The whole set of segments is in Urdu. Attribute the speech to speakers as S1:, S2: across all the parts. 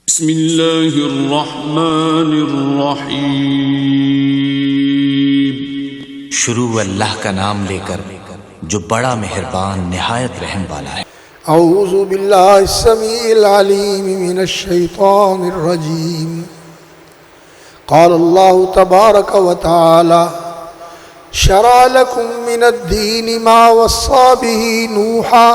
S1: بسم اللہ الرحمن الرحیم۔
S2: شروع اللہ کا نام لے کر جو بڑا مہربان نہایت رحم والا ہے۔
S3: اعوذ باللہ السمیع العلیم من الشیطان الرجیم۔ قال اللہ تبارک و تعالی شرع لکم من الدین ما وصى به نوحا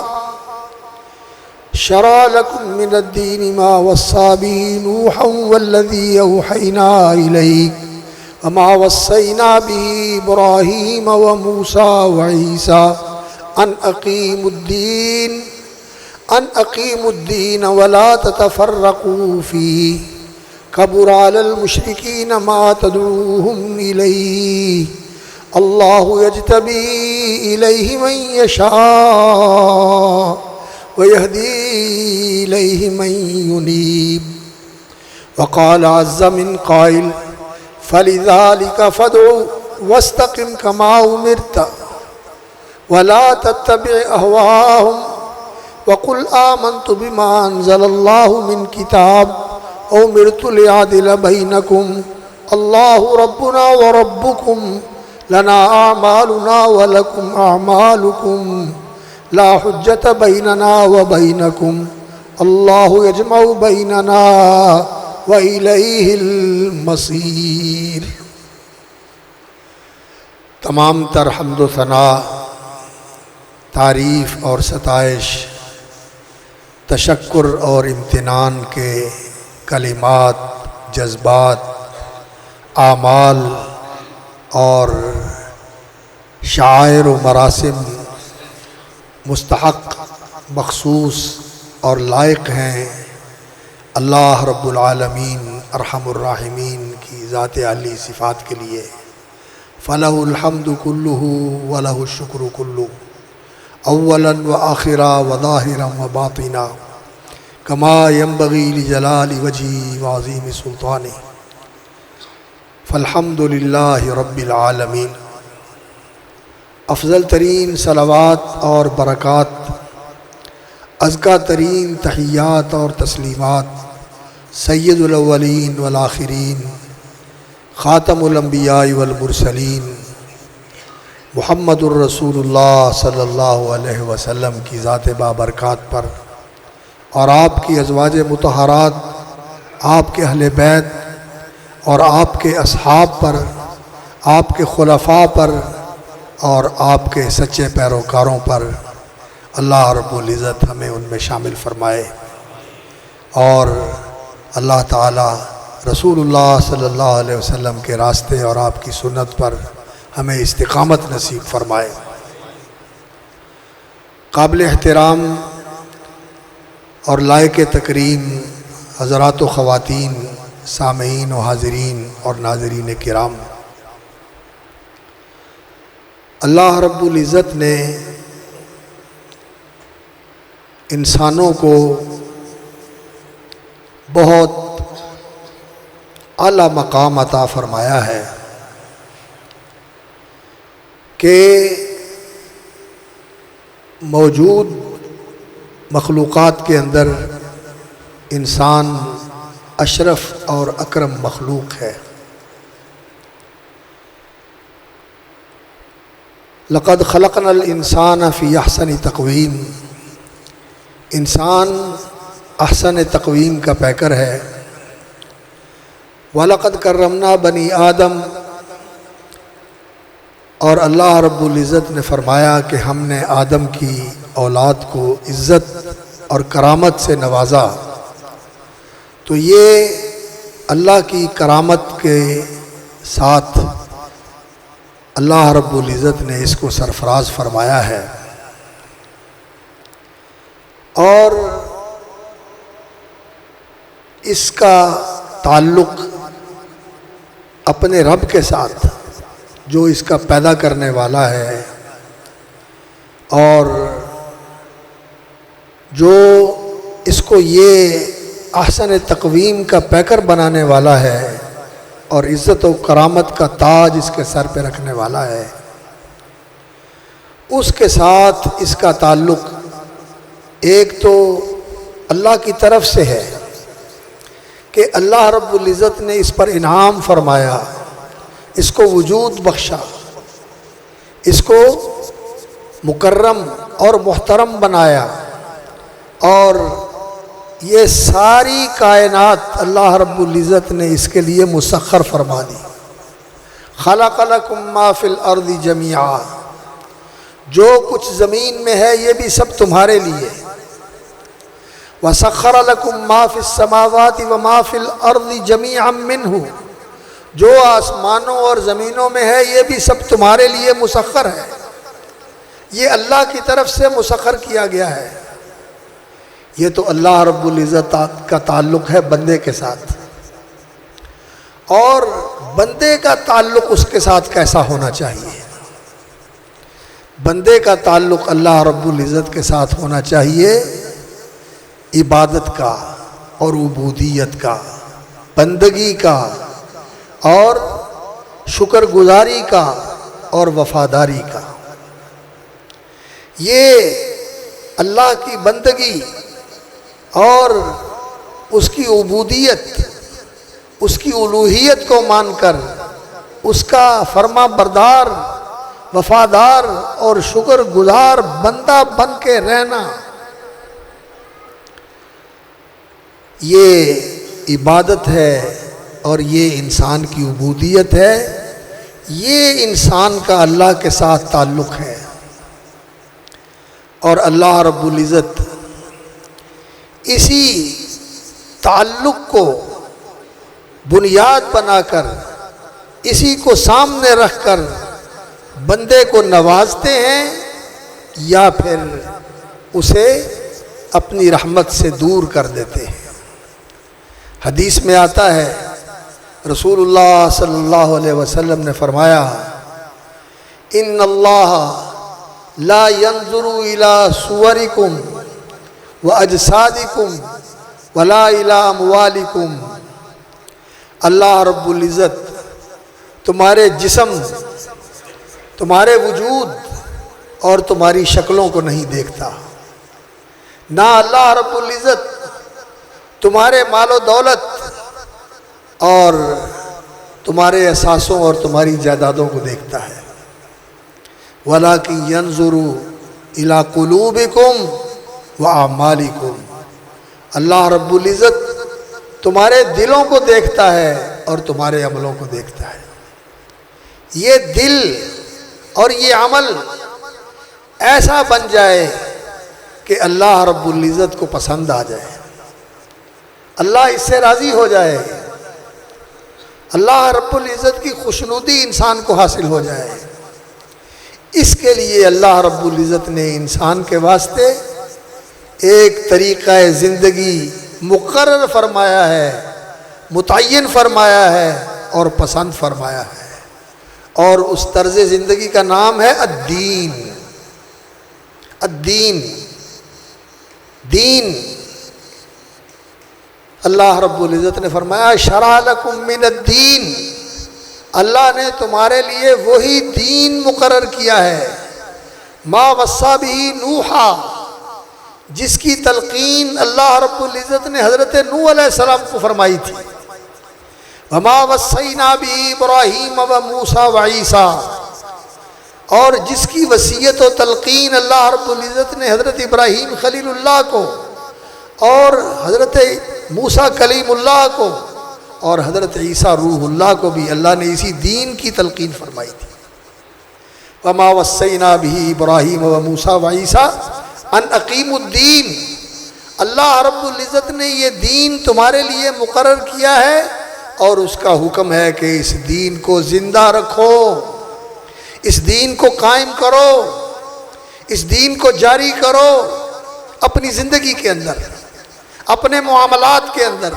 S3: شرع لكم من الدين ما وصى به نوحا والذي أوحينا إليك وما وصينا به إبراهيم وموسى وعيسى أن أقيموا الدين ولا تتفرقوا فيه كبر على المشركين ما تدعوهم إليه الله يجتبي إليه من يشاء وَيَهْدِي إِلَيْهِ مَن يُنِيبُ۔ وقال عز من قائل فَلِذَلِكَ فَادْعُ وَاسْتَقِمْ كَمَا أُمِرْتَ وَلَا تَتَّبِعْ أَهْوَاءَهُمْ وَقُلْ آمَنْتُ بِمَا أَنزَلَ اللَّهُ مِنْ كِتَابٍ وَأُمِرْتُ لِأَعْدِلَ بَيْنَكُمْ اللَّهُ رَبُّنَا وَرَبُّكُمْ لَنَا أَعْمَالُنَا وَلَكُمْ أَعْمَالُكُمْ لا حجت بیننا و بینکم اللہ یجمع بیننا و الیہ المصیر۔ تمام تر حمد و ثنا، تعریف اور ستائش، تشکر اور امتنان کے کلمات، جذبات، اعمال اور شعائر و مراسم مستحق، مخصوص اور لائق ہیں اللہ رب العالمین ارحم الراحمین کی ذات علی صفات کے لیے۔ فلہ الحمد کلہ ولہ الشکر کلہ اولا و آخرا و ظاہرا و باطنا کما ینبغی لجلال وجہہ وعظیم سلطانہ۔ فالحمد للہ رب العالمین۔ افضل ترین صلوات اور برکات، ازکیٰ ترین تحیات اور تسلیمات سید الاولین والآخرین، خاتم الانبیاء والمرسلین، محمد الرسول اللہ صلی اللہ علیہ وسلم کی ذات بابرکات پر اور آپ کی ازواج مطہرات، آپ کے اہل بیت اور آپ کے اصحاب پر، آپ کے خلفاء پر اور آپ کے سچے پیروکاروں پر اللہ رب العزت ہمیں ان میں شامل فرمائے، اور اللہ تعالی رسول اللہ صلی اللہ علیہ وسلم کے راستے اور آپ کی سنت پر ہمیں استقامت نصیب فرمائے۔ قابل احترام اور لائق تکریم حضرات و خواتین، سامعین و حاضرین اور ناظرین کرام، اللہ رب العزت نے انسانوں کو بہت اعلیٰ مقام عطا فرمایا ہے کہ موجود مخلوقات کے اندر انسان اشرف اور اکرم مخلوق ہے۔ لقد خلقنا الانسان فی احسن تقویم، انسان احسن تقویم کا پیکر ہے۔ وَلَقَدْ كَرَّمْنَا بَنِي آدم، اور اللہ رب العزت نے فرمایا کہ ہم نے آدم کی اولاد کو عزت اور کرامت سے نوازا۔ تو یہ اللہ کی کرامت کے ساتھ اللہ رب العزت نے اس کو سرفراز فرمایا ہے، اور اس کا تعلق اپنے رب کے ساتھ جو اس کا پیدا کرنے والا ہے اور جو اس کو یہ احسن تقویم کا پیکر بنانے والا ہے اور عزت و کرامت کا تاج اس کے سر پہ رکھنے والا ہے، اس کے ساتھ اس کا تعلق ایک تو اللہ کی طرف سے ہے کہ اللہ رب العزت نے اس پر انعام فرمایا، اس کو وجود بخشا، اس کو مکرم اور محترم بنایا، اور یہ ساری کائنات اللہ رب العزت نے اس کے لیے مسخر فرما دی۔ خلق لکم ما فی الارض جمیعا، جو کچھ زمین میں ہے یہ بھی سب تمہارے لیے۔ وسخر لکم ما فی السماوات وما فی الارض جمیعا منہ، جو آسمانوں اور زمینوں میں ہے یہ بھی سب تمہارے لیے مسخر ہے، یہ اللہ کی طرف سے مسخر کیا گیا ہے۔ یہ تو اللہ رب العزت کا تعلق ہے بندے کے ساتھ، اور بندے کا تعلق اس کے ساتھ کیسا ہونا چاہیے؟ بندے کا تعلق اللہ رب العزت کے ساتھ ہونا چاہیے عبادت کا اور عبودیت کا، بندگی کا اور شکر گزاری کا اور وفاداری کا۔ یہ اللہ کی بندگی اور اس کی عبودیت، اس کی الوہیت کو مان کر اس کا فرما بردار، وفادار اور شکر گزار بندہ بن کے رہنا، یہ عبادت ہے اور یہ انسان کی عبودیت ہے، یہ انسان کا اللہ کے ساتھ تعلق ہے۔ اور اللہ رب العزت اسی تعلق کو بنیاد بنا کر، اسی کو سامنے رکھ کر بندے کو نوازتے ہیں یا پھر اسے اپنی رحمت سے دور کر دیتے ہیں۔ حدیث میں آتا ہے، رسول اللہ صلی اللہ علیہ وسلم نے فرمایا، ان اللہ لا ينظر الى صورکم واجسادکم ولا الى اموالکم، اللہ رب العزت تمہارے جسم، تمہارے وجود اور تمہاری شکلوں کو نہیں دیکھتا، نہ اللہ رب العزت تمہارے مال و دولت اور تمہارے اثاثوں اور تمہاری جائیدادوں کو دیکھتا ہے۔ وَلَكِنْ يَنْظُرُ إِلَىٰ قُلُوبِكُمْ وَأَعْمَالِكُمْ، اللہ رب العزت تمہارے دلوں کو دیکھتا ہے اور تمہارے عملوں کو دیکھتا ہے۔ یہ دل اور یہ عمل ایسا بن جائے کہ اللہ رب العزت کو پسند آ جائے، اللہ اس سے راضی ہو جائے، اللہ رب العزت کی خوشنودی انسان کو حاصل ہو جائے۔ اس کے لیے اللہ رب العزت نے انسان کے واسطے ایک طریقہ زندگی مقرر فرمایا ہے، متعین فرمایا ہے اور پسند فرمایا ہے، اور اس طرز زندگی کا نام ہے الدین۔ الدین، دین، اللہ رب العزت نے فرمایا شرع لکم من الدین، اللہ نے تمہارے لیے وہی دین مقرر کیا ہے، ما وصی بہ نوحا، جس کی تلقین اللہ رب العزت نے حضرت نوح علیہ السلام کو فرمائی تھی، وما وصینا بہ ابراہیم وموسیٰ وعیسیٰ، اور جس کی وصیت و تلقین اللہ رب العزت نے حضرت ابراہیم خلیل اللہ کو اور حضرت موسیٰ کلیم اللہ کو اور حضرت عیسیٰ روح اللہ کو بھی اللہ نے اسی دین کی تلقین فرمائی تھی۔ وما وصینا بہ ابراہیم وموسیٰ وعیسیٰ ان اقیموا الدین، اللہ رب العزت نے یہ دین تمہارے لیے مقرر کیا ہے اور اس کا حکم ہے کہ اس دین کو زندہ رکھو، اس دین کو قائم کرو، اس دین کو جاری کرو اپنی زندگی کے اندر، اپنے معاملات کے اندر،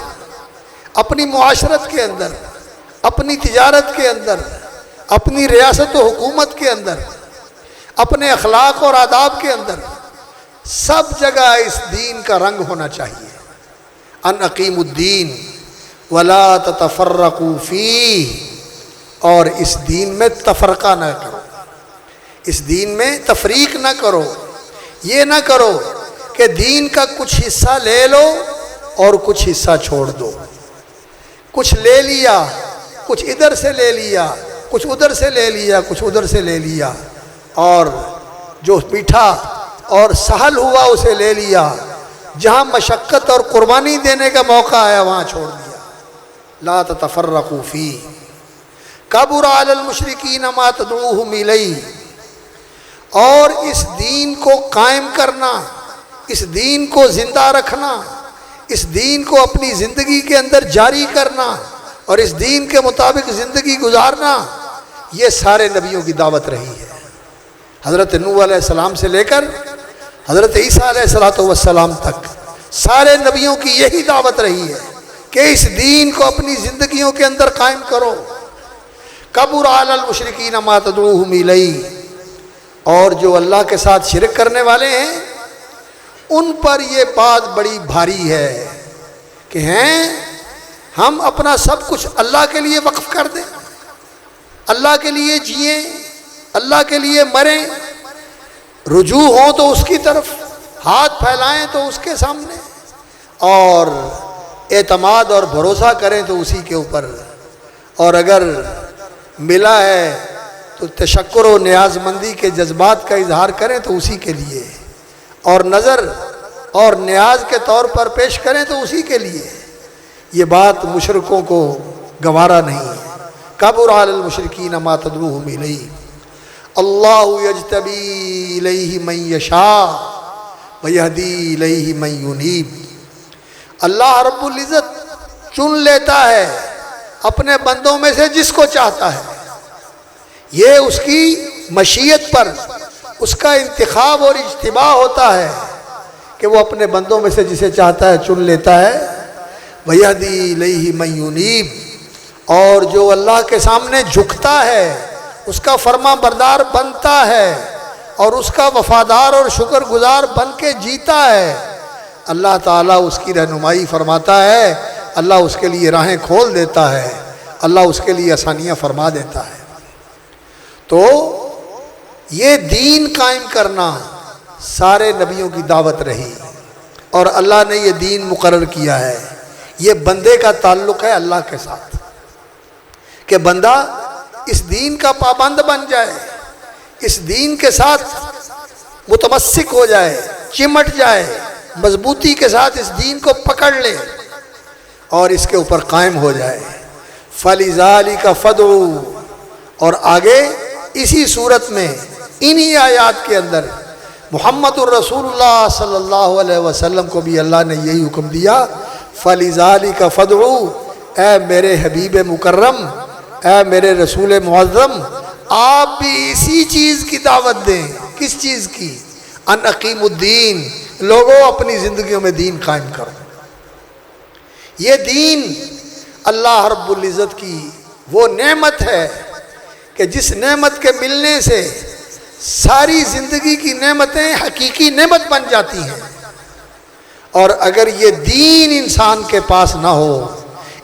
S3: اپنی معاشرت کے اندر، اپنی تجارت کے اندر، اپنی ریاست و حکومت کے اندر، اپنے اخلاق اور آداب کے اندر، سب جگہ اس دین کا رنگ ہونا چاہیے۔ ان اقیموا الدین ولا تتفرقوا فیہ، اور اس دین میں تفرقہ نہ کرو، اس دین میں تفریق نہ کرو، یہ نہ کرو کہ دین کا کچھ حصہ لے لو اور کچھ حصہ چھوڑ دو، کچھ لے لیا، کچھ ادھر سے لے لیا، کچھ ادھر سے لے لیا، کچھ ادھر سے لے لیا، اور جو میٹھا اور سہل ہوا اسے لے لیا، جہاں مشقت اور قربانی دینے کا موقع آیا وہاں چھوڑ دیا۔ لا تتفرقوا فیہ کبر علی المشرکین ما تدعوہم الیہ۔ اور اس دین کو قائم کرنا، اس دین کو زندہ رکھنا، اس دین کو اپنی زندگی کے اندر جاری کرنا اور اس دین کے مطابق زندگی گزارنا، یہ سارے نبیوں کی دعوت رہی ہے۔ حضرت نوح علیہ السلام سے لے کر حضرت عیسیٰ علیہ السلام تک سارے نبیوں کی یہی دعوت رہی ہے کہ اس دین کو اپنی زندگیوں کے اندر قائم کرو۔ کبر علی المشرکین ما تدعوہم الیہ۔ اور جو اللہ کے ساتھ شرک کرنے والے ہیں ان پر یہ بات بڑی بھاری ہے کہ ہم اپنا سب کچھ اللہ کے لیے وقف کر دیں، اللہ کے لیے جئیں، اللہ کے لیے مریں، رجوع ہوں تو اس کی طرف، ہاتھ پھیلائیں تو اس کے سامنے، اور اعتماد اور بھروسہ کریں تو اسی کے اوپر، اور اگر ملا ہے تو تشکر و نیاز مندی کے جذبات کا اظہار کریں تو اسی کے لیے، اور نظر اور نیاز کے طور پر پیش کریں تو اسی کے لیے۔ یہ بات مشرکوں کو گوارا نہیں ہے۔ کبر علی المشرکین ما تدعوہم الیہ اللہ یجتبی الیہ من یشاء ویہدی الیہ من ینیب۔ اللہ رب العزت چن لیتا ہے اپنے بندوں میں سے جس کو چاہتا ہے، یہ اس کی مشیت پر اس کا انتخاب اور اجتباع ہوتا ہے کہ وہ اپنے بندوں میں سے جسے چاہتا ہے چن لیتا ہے۔ وَيَهْدِي إِلَيْهِ مَن يُنِيبُ۔ اور جو اللہ کے سامنے جھکتا ہے اس کا فرما بردار بنتا ہے اور اس کا وفادار اور شکر گزار بن کے جیتا ہے، اللہ تعالیٰ اس کی رہنمائی فرماتا ہے، اللہ اس کے لیے راہیں کھول دیتا ہے، اللہ اس کے لیے آسانیاں فرما دیتا ہے۔ تو یہ دین قائم کرنا سارے نبیوں کی دعوت رہی، اور اللہ نے یہ دین مقرر کیا ہے۔ یہ بندے کا تعلق ہے اللہ کے ساتھ کہ بندہ اس دین کا پابند بن جائے، اس دین کے ساتھ متمسک ہو جائے، چمٹ جائے، مضبوطی کے ساتھ اس دین کو پکڑ لے اور اس کے اوپر قائم ہو جائے۔ فَلِذَالِكَ فَادْعُوا۔ اور آگے اسی صورت میں انہی آیات کے اندر محمد الرسول اللہ صلی اللہ علیہ وسلم کو بھی اللہ نے یہی حکم دیا، فَلِذَالِكَ فَادْعُوا۔ اے میرے حبیب مکرم، اے میرے رسول معظم، آپ بھی اسی چیز کی دعوت دیں۔ کس چیز کی؟ ان اقیم الدین، لوگوں اپنی زندگیوں میں دین قائم کرو۔ یہ دین اللہ رب العزت کی وہ نعمت ہے کہ جس نعمت کے ملنے سے ساری زندگی کی نعمتیں حقیقی نعمت بن جاتی ہیں، اور اگر یہ دین انسان کے پاس نہ ہو،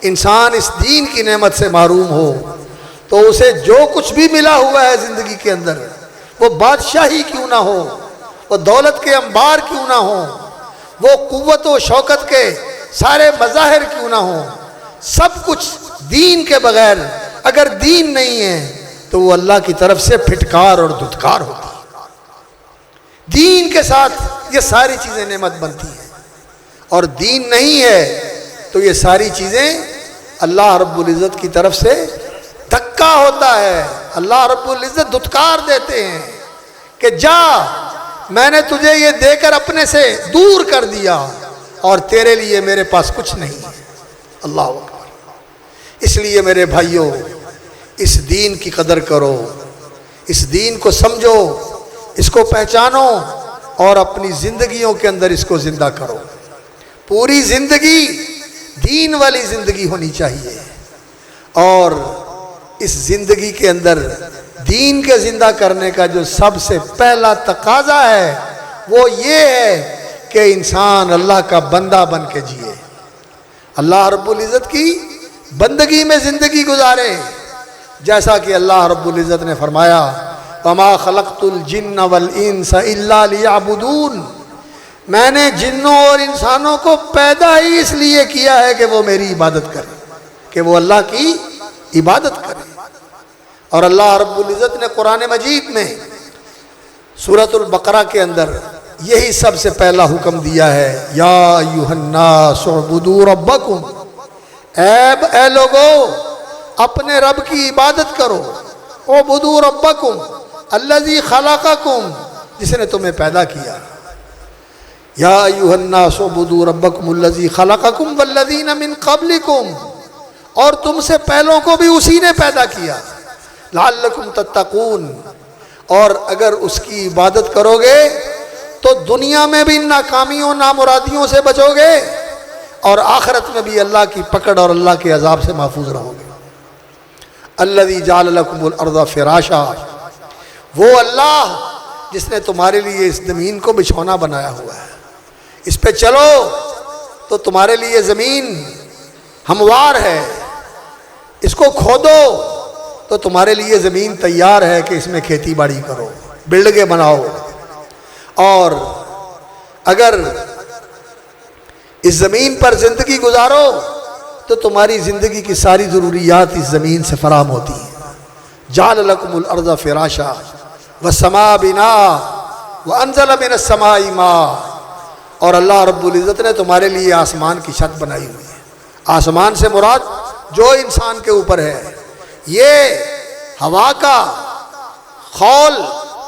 S3: انسان اس دین کی نعمت سے محروم ہو، تو اسے جو کچھ بھی ملا ہوا ہے زندگی کے اندر، وہ بادشاہی کیوں نہ ہو، وہ دولت کے انبار کیوں نہ ہو، وہ قوت و شوکت کے سارے مظاہر کیوں نہ ہو، سب کچھ دین کے بغیر اگر دین نہیں ہے تو وہ اللہ کی طرف سے پھٹکار اور دھتکار ہوتی ہے۔ دین کے ساتھ یہ ساری چیزیں نعمت بنتی ہیں، اور دین نہیں ہے تو یہ ساری چیزیں اللہ رب العزت کی طرف سے دھکا ہوتا ہے۔ اللہ رب العزت دھتکار دیتے ہیں کہ جا، میں نے تجھے یہ دے کر اپنے سے دور کر دیا اور تیرے لیے میرے پاس کچھ نہیں ہے۔ اللہ اکبر۔ اس لیے میرے بھائیوں، اس دین کی قدر کرو، اس دین کو سمجھو، اس کو پہچانو اور اپنی زندگیوں کے اندر اس کو زندہ کرو۔ پوری زندگی دین والی زندگی ہونی چاہیے، اور اس زندگی کے اندر دین کے زندہ کرنے کا جو سب سے پہلا تقاضا ہے وہ یہ ہے کہ انسان اللہ کا بندہ بن کے جیے، اللہ رب العزت کی بندگی میں زندگی گزارے، جیسا کہ اللہ رب العزت نے فرمایا وَمَا خَلَقْتُ الْجِنَّ وَالْإِنسَ إِلَّا لِيَعْبُدُونَ۔ میں نے جنوں اور انسانوں کو پیدا ہی اس لیے کیا ہے کہ وہ میری عبادت کریں، کہ کہ وہ اللہ کی عبادت کریں۔ اور اللہ رب العزت نے قرآن مجید میں سورۃ البقرہ کے اندر یہی سب سے پہلا حکم دیا ہے، یا ایھا الناس اعبدوا ربکم، اے لوگو اپنے رب کی عبادت کرو، اعبدوا ربکم الذی خلقکم، جس نے تمہیں پیدا کیا، یا ایھا الناس اعبدوا ربکم الذی خلقکم والذین من قبلکم، اور تم سے پہلوں کو بھی اسی نے پیدا کیا، لعلکم تتقون، اور اگر اس کی عبادت کرو گے تو دنیا میں بھی ناکامیوں نامرادیوں سے بچو گے اور آخرت میں بھی اللہ کی پکڑ اور اللہ کے عذاب سے محفوظ رہو گے۔ الذی جعل لکم الارض فراشا، وہ اللہ جس نے تمہارے لیے اس زمین کو بچھونا بنایا ہوا ہے، اس پہ چلو تو تمہارے لیے زمین ہموار ہے، اس کو کھودو تو تمہارے لیے زمین تیار ہے کہ اس میں کھیتی باڑی کرو، بلڈنگیں بناؤ، اور اگر اس زمین پر زندگی گزارو تو تمہاری زندگی کی ساری ضروریات اس زمین سے فراہم ہوتی ہیں۔ جعل لکم الارض فراشا والسماء بناء وانزل من السماء ماء، اور اللہ رب العزت نے تمہارے لیے آسمان کی چھت بنائی ہوئی ہے۔ آسمان سے مراد جو انسان کے اوپر ہے، یہ ہوا کا خول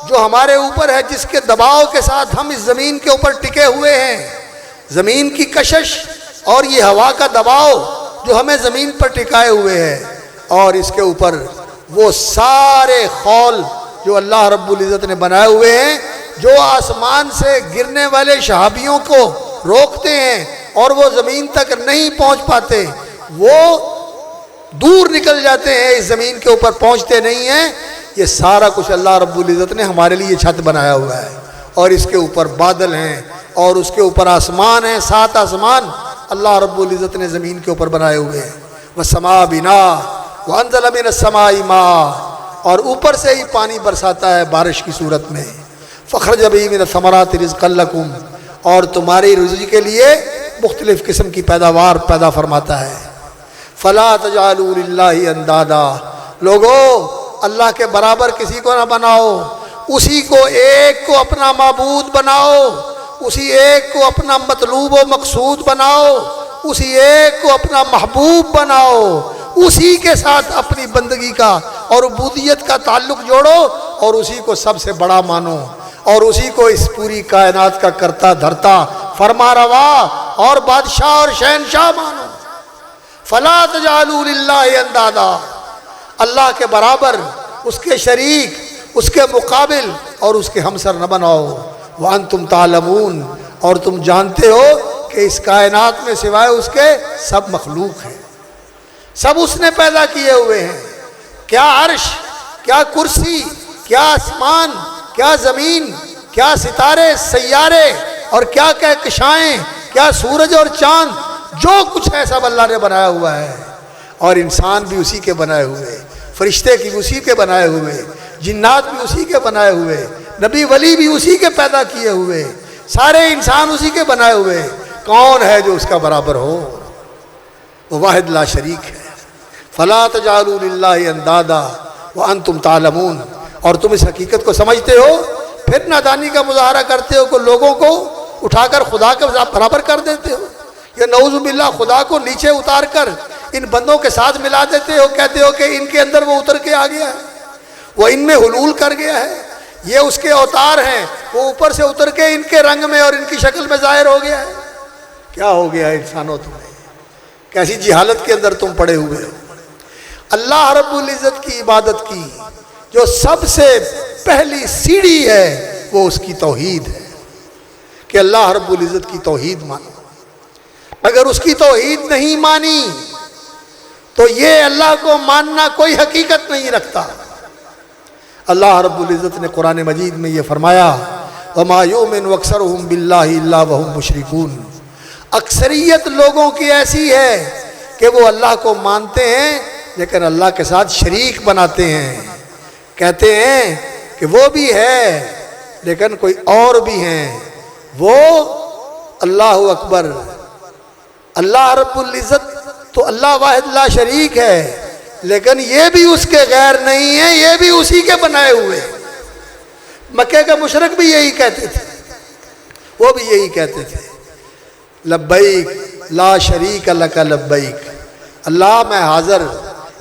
S3: جو ہمارے اوپر ہے، جس کے دباؤ کے ساتھ ہم اس زمین کے اوپر ٹکے ہوئے ہیں، زمین کی کشش اور یہ ہوا کا دباؤ جو ہمیں زمین پر ٹکائے ہوئے ہیں، اور اس کے اوپر وہ سارے خول جو اللہ رب العزت نے بنائے ہوئے ہیں، جو آسمان سے گرنے والے شہابیوں کو روکتے ہیں اور وہ زمین تک نہیں پہنچ پاتے، وہ دور نکل جاتے ہیں، اس زمین کے اوپر پہنچتے نہیں ہیں۔ یہ سارا کچھ اللہ رب العزت نے ہمارے لیے چھت بنایا ہوا ہے، اور اس کے اوپر بادل ہیں اور اس کے اوپر آسمان ہیں، 7 آسمان اللہ رب العزت نے زمین کے اوپر بنائے ہوئے ہیں۔ وَالسَّمَاءَ بِنَاءً وَأَنزَلَ مِنَ السَّمَاءِ مَاءً، اور اوپر سے ہی پانی برساتا ہے بارش کی صورت میں۔ فَأَخْرَجَ بِهِ مِنَ الثَّمَرَاتِ رِزْقًا لَكُمْ، اور تمہاری رزق کے لیے مختلف قسم کی پیداوار پیدا فرماتا ہے۔ فَلَا تَجْعَلُوا لِلَّهِ أَندَادًا، لوگو اللہ کے برابر کسی کو نہ بناؤ، اسی کو ایک کو اپنا معبود بناؤ، اسی ایک کو اپنا مطلوب و مقصود بناؤ، اسی ایک کو اپنا محبوب بناؤ، اسی کے ساتھ اپنی بندگی کا اور عبودیت کا تعلق جوڑو، اور اسی کو سب سے بڑا مانو، اور اسی کو اس پوری کائنات کا کرتا دھرتا فرما روا اور بادشاہ اور شہنشاہ مانو۔ فلا تجعلوا للہ اندادا، اللہ کے برابر، اس کے شریک، اس کے مقابل اور اس کے ہمسر نہ بناؤ۔ وانتم تعلمون، اور تم جانتے ہو کہ اس کائنات میں سوائے اس کے سب مخلوق ہیں، سب اس نے پیدا کیے ہوئے ہیں۔ کیا عرش، کیا کرسی، کیا آسمان، کیا زمین، کیا ستارے سیارے، اور کیا کہکشائیں، کیا سورج اور چاند، جو کچھ ہے سب اللہ نے بنایا ہوا ہے، اور انسان بھی اسی کے بنائے ہوئے، فرشتے بھی اسی کے بنائے ہوئے، جنات بھی اسی کے بنائے ہوئے، نبی ولی بھی اسی کے پیدا کیے ہوئے، سارے انسان اسی کے بنائے ہوئے۔ کون ہے جو اس کا برابر ہو؟ وہ واحد لا شریک ہے۔ فلا تجعلوا للہ اندادا وانتم تعلمون، اور تم اس حقیقت کو سمجھتے ہو، پھر نادانی کا مظاہرہ کرتے ہو کہ لوگوں کو اٹھا کر خدا کے برابر کر دیتے ہو، یا نعوذ باللہ خدا کو نیچے اتار کر ان بندوں کے ساتھ ملا دیتے ہو، کہتے ہو کہ ان کے اندر وہ اتر کے آ گیا ہے، وہ ان میں حلول کر گیا ہے، یہ اس کے اوتار ہیں، وہ اوپر سے اتر کے ان کے رنگ میں اور ان کی شکل میں ظاہر ہو گیا ہے۔ کیا ہو گیا انسانوں تمہیں؟ کیسی جہالت کے اندر تم پڑے ہوئے ہو۔ اللہ رب العزت کی عبادت کی جو سب سے پہلی سیڑھی ہے وہ اس کی توحید ہے، کہ اللہ رب العزت کی توحید مانو۔ اگر اس کی توحید نہیں مانی تو یہ اللہ کو ماننا کوئی حقیقت نہیں رکھتا۔ اللہ رب العزت نے قرآن مجید میں یہ فرمایا، وَمَا يُؤْمِنُ أَكْثَرُهُمْ بِاللَّهِ إِلَّا وَهُمْ مُشْرِكُونَ، اکثریت لوگوں کی ایسی ہے کہ وہ اللہ کو مانتے ہیں لیکن اللہ کے ساتھ شریک بناتے ہیں، کہتے ہیں کہ وہ بھی ہے لیکن کوئی اور بھی ہیں۔ وہ اللہ اکبر، اللہ رب العزت تو اللہ واحد لا شریک ہے، لیکن یہ بھی اس کے غیر نہیں ہے، یہ بھی اسی کے بنائے ہوئے۔ مکے کے مشرک بھی یہی کہتے تھے، وہ بھی یہی کہتے تھے، لبیک لا شریک لک لبیک، اللہ میں حاضر،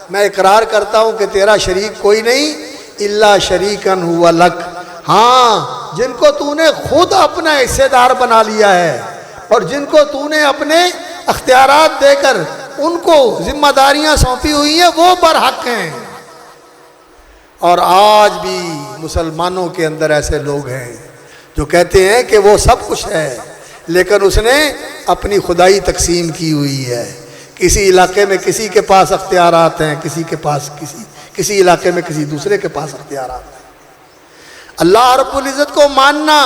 S3: میں اقرار کرتا ہوں کہ تیرا شریک کوئی نہیں، الا شریکن ہوا لک، ہاں جن کو تو نے خود اپنا حصے دار بنا لیا ہے اور جن کو تو نے اپنے اختیارات دے کر ان کو ذمہ داریاں سونپی ہوئی ہیں، وہ برحق ہیں۔ اور آج بھی مسلمانوں کے اندر ایسے لوگ ہیں جو کہتے ہیں کہ وہ سب کچھ ہے، لیکن اس نے اپنی خدائی تقسیم کی ہوئی ہے، کسی علاقے میں کسی کے پاس اختیارات ہیں، کسی کے پاس کسی علاقے میں کسی دوسرے کے پاس اختیارات ہیں۔ اللہ رب العزت کو ماننا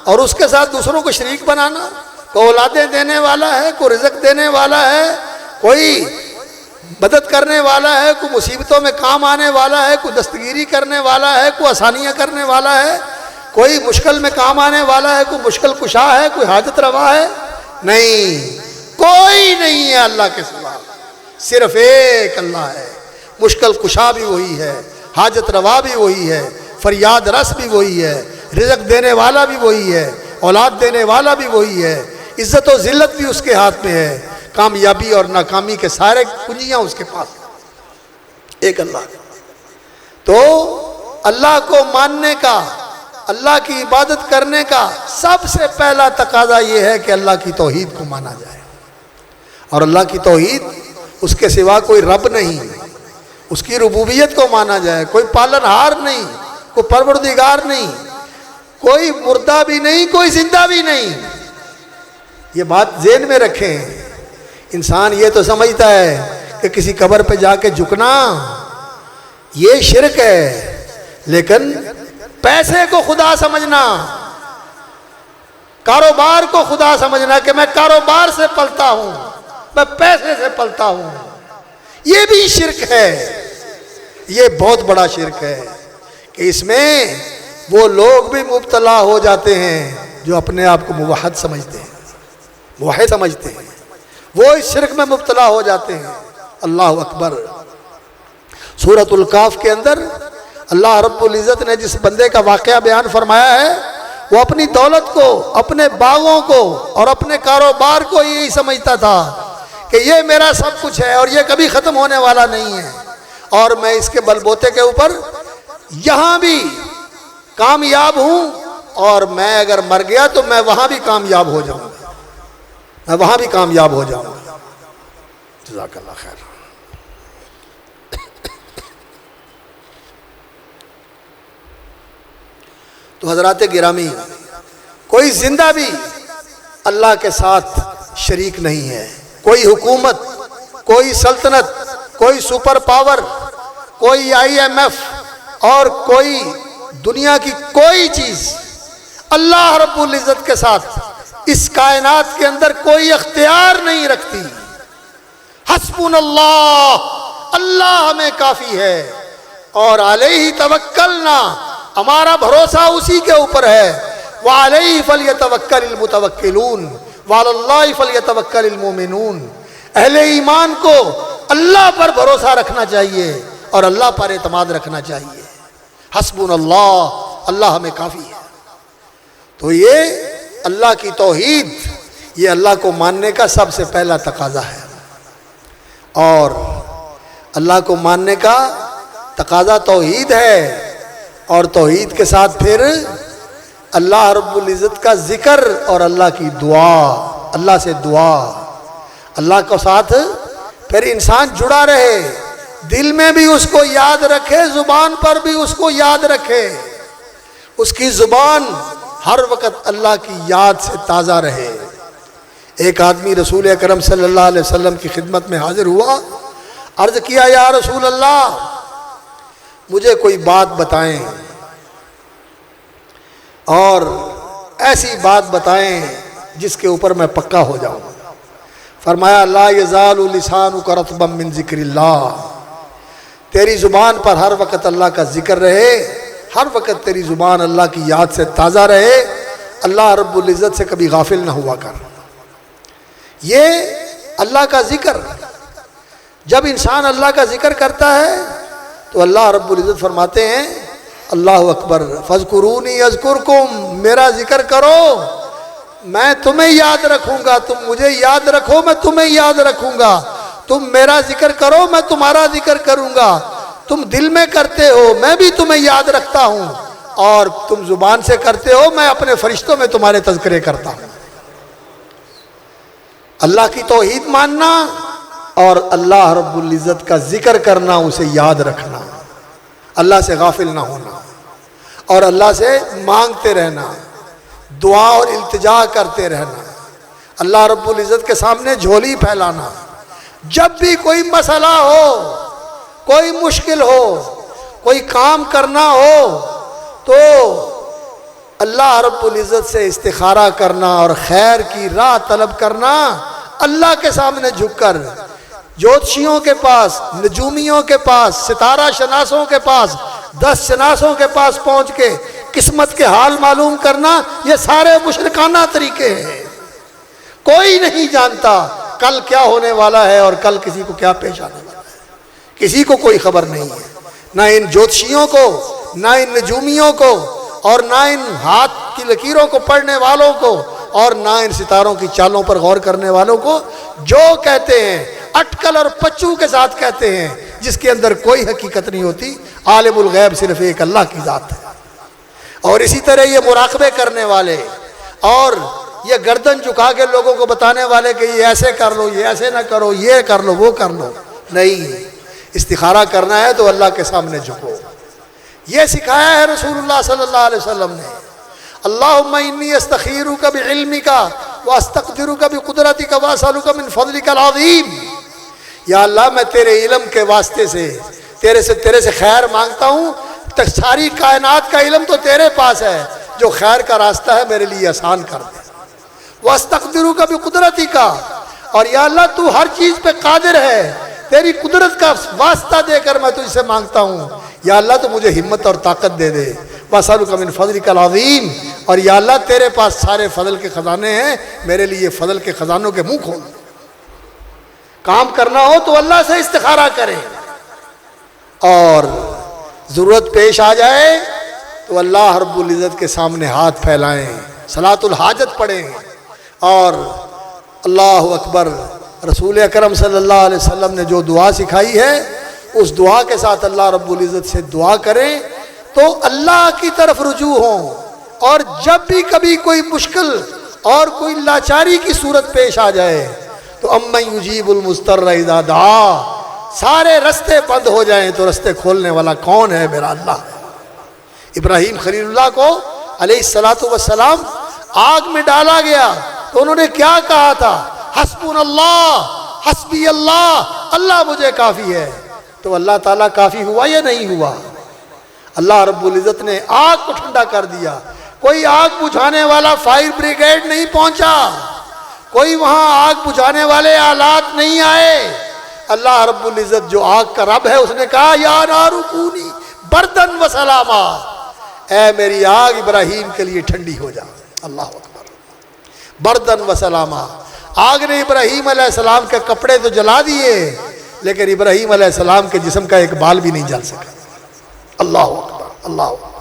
S3: اور اس کے ساتھ دوسروں کو شریک بنانا، کوئی اولادیں دینے والا ہے، کوئی رزق دینے والا ہے، کوئی مدد کرنے والا ہے، کوئی مصیبتوں میں کام آنے والا ہے، کوئی دستگیری کرنے والا ہے، کوئی آسانیاں کرنے والا ہے، کوئی مشکل میں کام آنے والا ہے، کوئی مشکل کشا ہے، کوئی حاجت روا ہے، نہیں، کوئی نہیں ہے اللہ کے سوا، صرف ایک اللہ ہے۔ مشکل کشا بھی وہی ہے، حاجت روا بھی وہی ہے، فریاد رس بھی وہی ہے، رزق دینے والا بھی وہی ہے، اولاد دینے والا بھی وہی ہے، عزت و ذلت بھی اس کے ہاتھ میں ہے، کامیابی اور ناکامی کے سارے کنجیاں اس کے پاس ہیں، ایک اللہ۔ تو اللہ کو ماننے کا، اللہ کی عبادت کرنے کا سب سے پہلا تقاضا یہ ہے کہ اللہ کی توحید کو مانا جائے، اور اللہ کی توحید اس کے سوا کوئی رب نہیں، اس کی ربوبیت کو مانا جائے، کوئی پالن ہار نہیں، کوئی پروردگار نہیں، کوئی مردہ بھی نہیں، کوئی زندہ بھی نہیں۔ یہ بات ذہن میں رکھیں۔ انسان یہ تو سمجھتا ہے کہ کسی قبر پہ جا کے جھکنا یہ شرک ہے، لیکن پیسے کو خدا سمجھنا، کاروبار کو خدا سمجھنا کہ میں کاروبار سے پلتا ہوں، میں پیسے سے پلتا ہوں، یہ بھی شرک ہے، یہ بہت بڑا شرک ہے کہ اس میں وہ لوگ بھی مبتلا ہو جاتے ہیں جو اپنے آپ کو موحد سمجھتے ہیں، موحد سمجھتے ہیں، وہ اس شرک میں مبتلا ہو جاتے ہیں۔ اللہ اکبر۔ سورۃ الکاف کے اندر اللہ رب العزت نے جس بندے کا واقعہ بیان فرمایا ہے، وہ اپنی دولت کو، اپنے باغوں کو اور اپنے کاروبار کو یہی سمجھتا تھا کہ یہ میرا سب کچھ ہے اور یہ کبھی ختم ہونے والا نہیں ہے، اور میں اس کے بل بوتے کے اوپر یہاں بھی کامیاب ہوں، اور میں اگر مر گیا تو میں وہاں بھی کامیاب ہو جاؤں گا، میں وہاں بھی کامیاب ہو جاؤں گا۔ جزاک اللہ خیر۔ تو حضرات گرامی، کوئی زندہ بھی اللہ کے ساتھ شریک نہیں ہے، کوئی حکومت، کوئی سلطنت، کوئی سپر پاور، کوئی IMF اور کوئی دنیا کی کوئی چیز اللہ رب العزت کے ساتھ اس کائنات کے اندر کوئی اختیار نہیں رکھتی۔ حسبنا اللہ، اللہ ہمیں کافی ہے، اور علیہ توکلنا، ہمارا بھروسہ اسی کے اوپر ہے، وعلیہ فلیتوکل المتوکلون وعلی اللہ فلیتوکل المؤمنون۔ اہل ایمان کو اللہ پر بھروسہ رکھنا چاہیے اور اللہ پر اعتماد رکھنا چاہیے۔ حسبنا اللہ، اللہ ہمیں کافی ہے۔ تو یہ اللہ کی توحید، یہ اللہ کو ماننے کا سب سے پہلا تقاضا ہے، اور اللہ کو ماننے کا تقاضا توحید ہے، اور توحید کے ساتھ پھر اللہ رب العزت کا ذکر اور اللہ کی دعا، اللہ سے دعا، اللہ کو ساتھ پھر انسان جڑا رہے، دل میں بھی اس کو یاد رکھے، زبان پر بھی اس کو یاد رکھے، اس کی زبان ہر وقت اللہ کی یاد سے تازہ رہے۔ ایک آدمی رسول اکرم صلی اللہ علیہ وسلم کی خدمت میں حاضر ہوا، عرض کیا یا رسول اللہ مجھے کوئی بات بتائیں، اور ایسی بات بتائیں جس کے اوپر میں پکا ہو جاؤں۔ فرمایا لا یزال لسانک رطبا من ذکر اللہ، تیری زبان پر ہر وقت اللہ کا ذکر رہے، ہر وقت تیری زبان اللہ کی یاد سے تازہ رہے، اللہ رب العزت سے کبھی غافل نہ ہوا کر۔ یہ اللہ کا ذکر جب انسان اللہ کا ذکر کرتا ہے تو اللہ رب العزت فرماتے ہیں اللہ اکبر فاذکرونی اذکرکم، میرا ذکر کرو میں تمہیں یاد رکھوں گا، تم مجھے یاد رکھو میں تمہیں یاد رکھوں گا، تم میرا ذکر کرو میں تمہارا ذکر کروں گا، تم دل میں کرتے ہو میں بھی تمہیں یاد رکھتا ہوں، اور تم زبان سے کرتے ہو میں اپنے فرشتوں میں تمہارے تذکرے کرتا ہوں۔ اللہ کی توحید ماننا اور اللہ رب العزت کا ذکر کرنا، اسے یاد رکھنا، اللہ سے غافل نہ ہونا اور اللہ سے مانگتے رہنا، دعا اور التجا کرتے رہنا، اللہ رب العزت کے سامنے جھولی پھیلانا۔ جب بھی کوئی مسئلہ ہو، کوئی مشکل ہو، کوئی کام کرنا ہو تو اللہ رب العزت سے استخارہ کرنا اور خیر کی راہ طلب کرنا، اللہ کے سامنے جھک کر، جوتشیوں کے پاس، نجومیوں کے پاس، ستارہ شناسوں کے پاس، 10 شناسوں کے پاس پہنچ کے قسمت کے حال معلوم کرنا، یہ سارے مشرکانہ طریقے ہیں۔ کوئی نہیں جانتا کل کیا ہونے والا ہے اور کل کسی کو کیا پیش آنے والا ہے، کسی کو کوئی خبر نہیں ہے، نہ ان جوتشیوں کو، نہ ان نجومیوں کو، اور نہ ان ہاتھ کی لکیروں کو پڑھنے والوں کو، اور نہ ان ستاروں کی چالوں پر غور کرنے والوں کو۔ جو کہتے ہیں اٹکل اور پچو کے ساتھ کہتے ہیں، جس کے اندر کوئی حقیقت نہیں ہوتی۔ عالم الغیب صرف ایک اللہ کی ذات ہے۔ اور اسی طرح یہ مراقبے کرنے والے اور یہ گردن جھکا کے لوگوں کو بتانے والے کہ یہ ایسے کر لو، یہ ایسے نہ کرو، یہ کر لو، وہ کر لو، نہیں، استخارہ کرنا ہے تو اللہ کے سامنے جھکو۔ یہ سکھایا ہے رسول اللہ صلی اللہ علیہ وسلم نے۔ اللہم انی استخیرک بعلمک واستقدرک بقدرتک واسألک من فضلک العظیم۔ یا اللہ میں تیرے علم کے واسطے سے تیرے سے خیر مانگتا ہوں، ساری کائنات کا علم تو تیرے پاس ہے، جو خیر کا راستہ ہے میرے لیے آسان کر دے۔ وَاسْتَقْدِرُكَ بِقُدْرَتِكَ، اور یا اللہ تو ہر چیز پہ قادر ہے، تیری قدرت کا واسطہ دے کر میں تجھ سے مانگتا ہوں، یا اللہ تو مجھے ہمت اور طاقت دے دے۔ وَاسْأَلُكَ مِن فَضْلِكَ الْعَظِيمِ، اور یا اللہ تیرے پاس سارے فضل کے خزانے ہیں، میرے لیے فضل کے خزانوں کے منہ کھول۔ کام کرنا ہو تو اللہ سے استخارہ کرے، اور ضرورت پیش آ جائے تو اللہ رب العزت کے سامنے ہاتھ پھیلائیں، صلاۃ الحاجت پڑھیں، اور اللہ اکبر۔ رسول اکرم صلی اللہ علیہ وسلم نے جو دعا سکھائی ہے اس دعا کے ساتھ اللہ رب العزت سے دعا کریں تو اللہ کی طرف رجوع ہوں، اور جب بھی کبھی کوئی مشکل اور کوئی لاچاری کی صورت پیش آ جائے تو امن یجیب المضطر اذا دعا، سارے رستے بند ہو جائیں تو رستے کھولنے والا کون ہے؟ میرا اللہ ہے۔ ابراہیم خلیل اللہ کو علیہ السلام آگ میں ڈالا گیا تو انہوں نے کیا کہا تھا؟ حسبنا اللہ، حسبی اللہ، اللہ مجھے کافی ہے۔ تو اللہ تعالیٰ کافی ہوا یا نہیں ہوا؟ اللہ رب العزت نے آگ کو ٹھنڈا کر دیا۔ کوئی آگ بجھانے والا فائر بریگیڈ نہیں پہنچا، کوئی وہاں آگ بجھانے والے آلات نہیں آئے۔ اللہ رب العزت جو آگ کا رب ہے اس نے کہا یا نار کونی بردن و سلاما، اے میری آگ ابراہیم کے لیے ٹھنڈی ہو جا۔ اللہ اکبر، بردن و سلاما۔ آگ نے ابراہیم علیہ السلام کے کپڑے تو جلا دیے لیکن ابراہیم علیہ السلام کے جسم کا ایک بال بھی نہیں جل سکا۔ اللہ اکبر، اللہ اکبر۔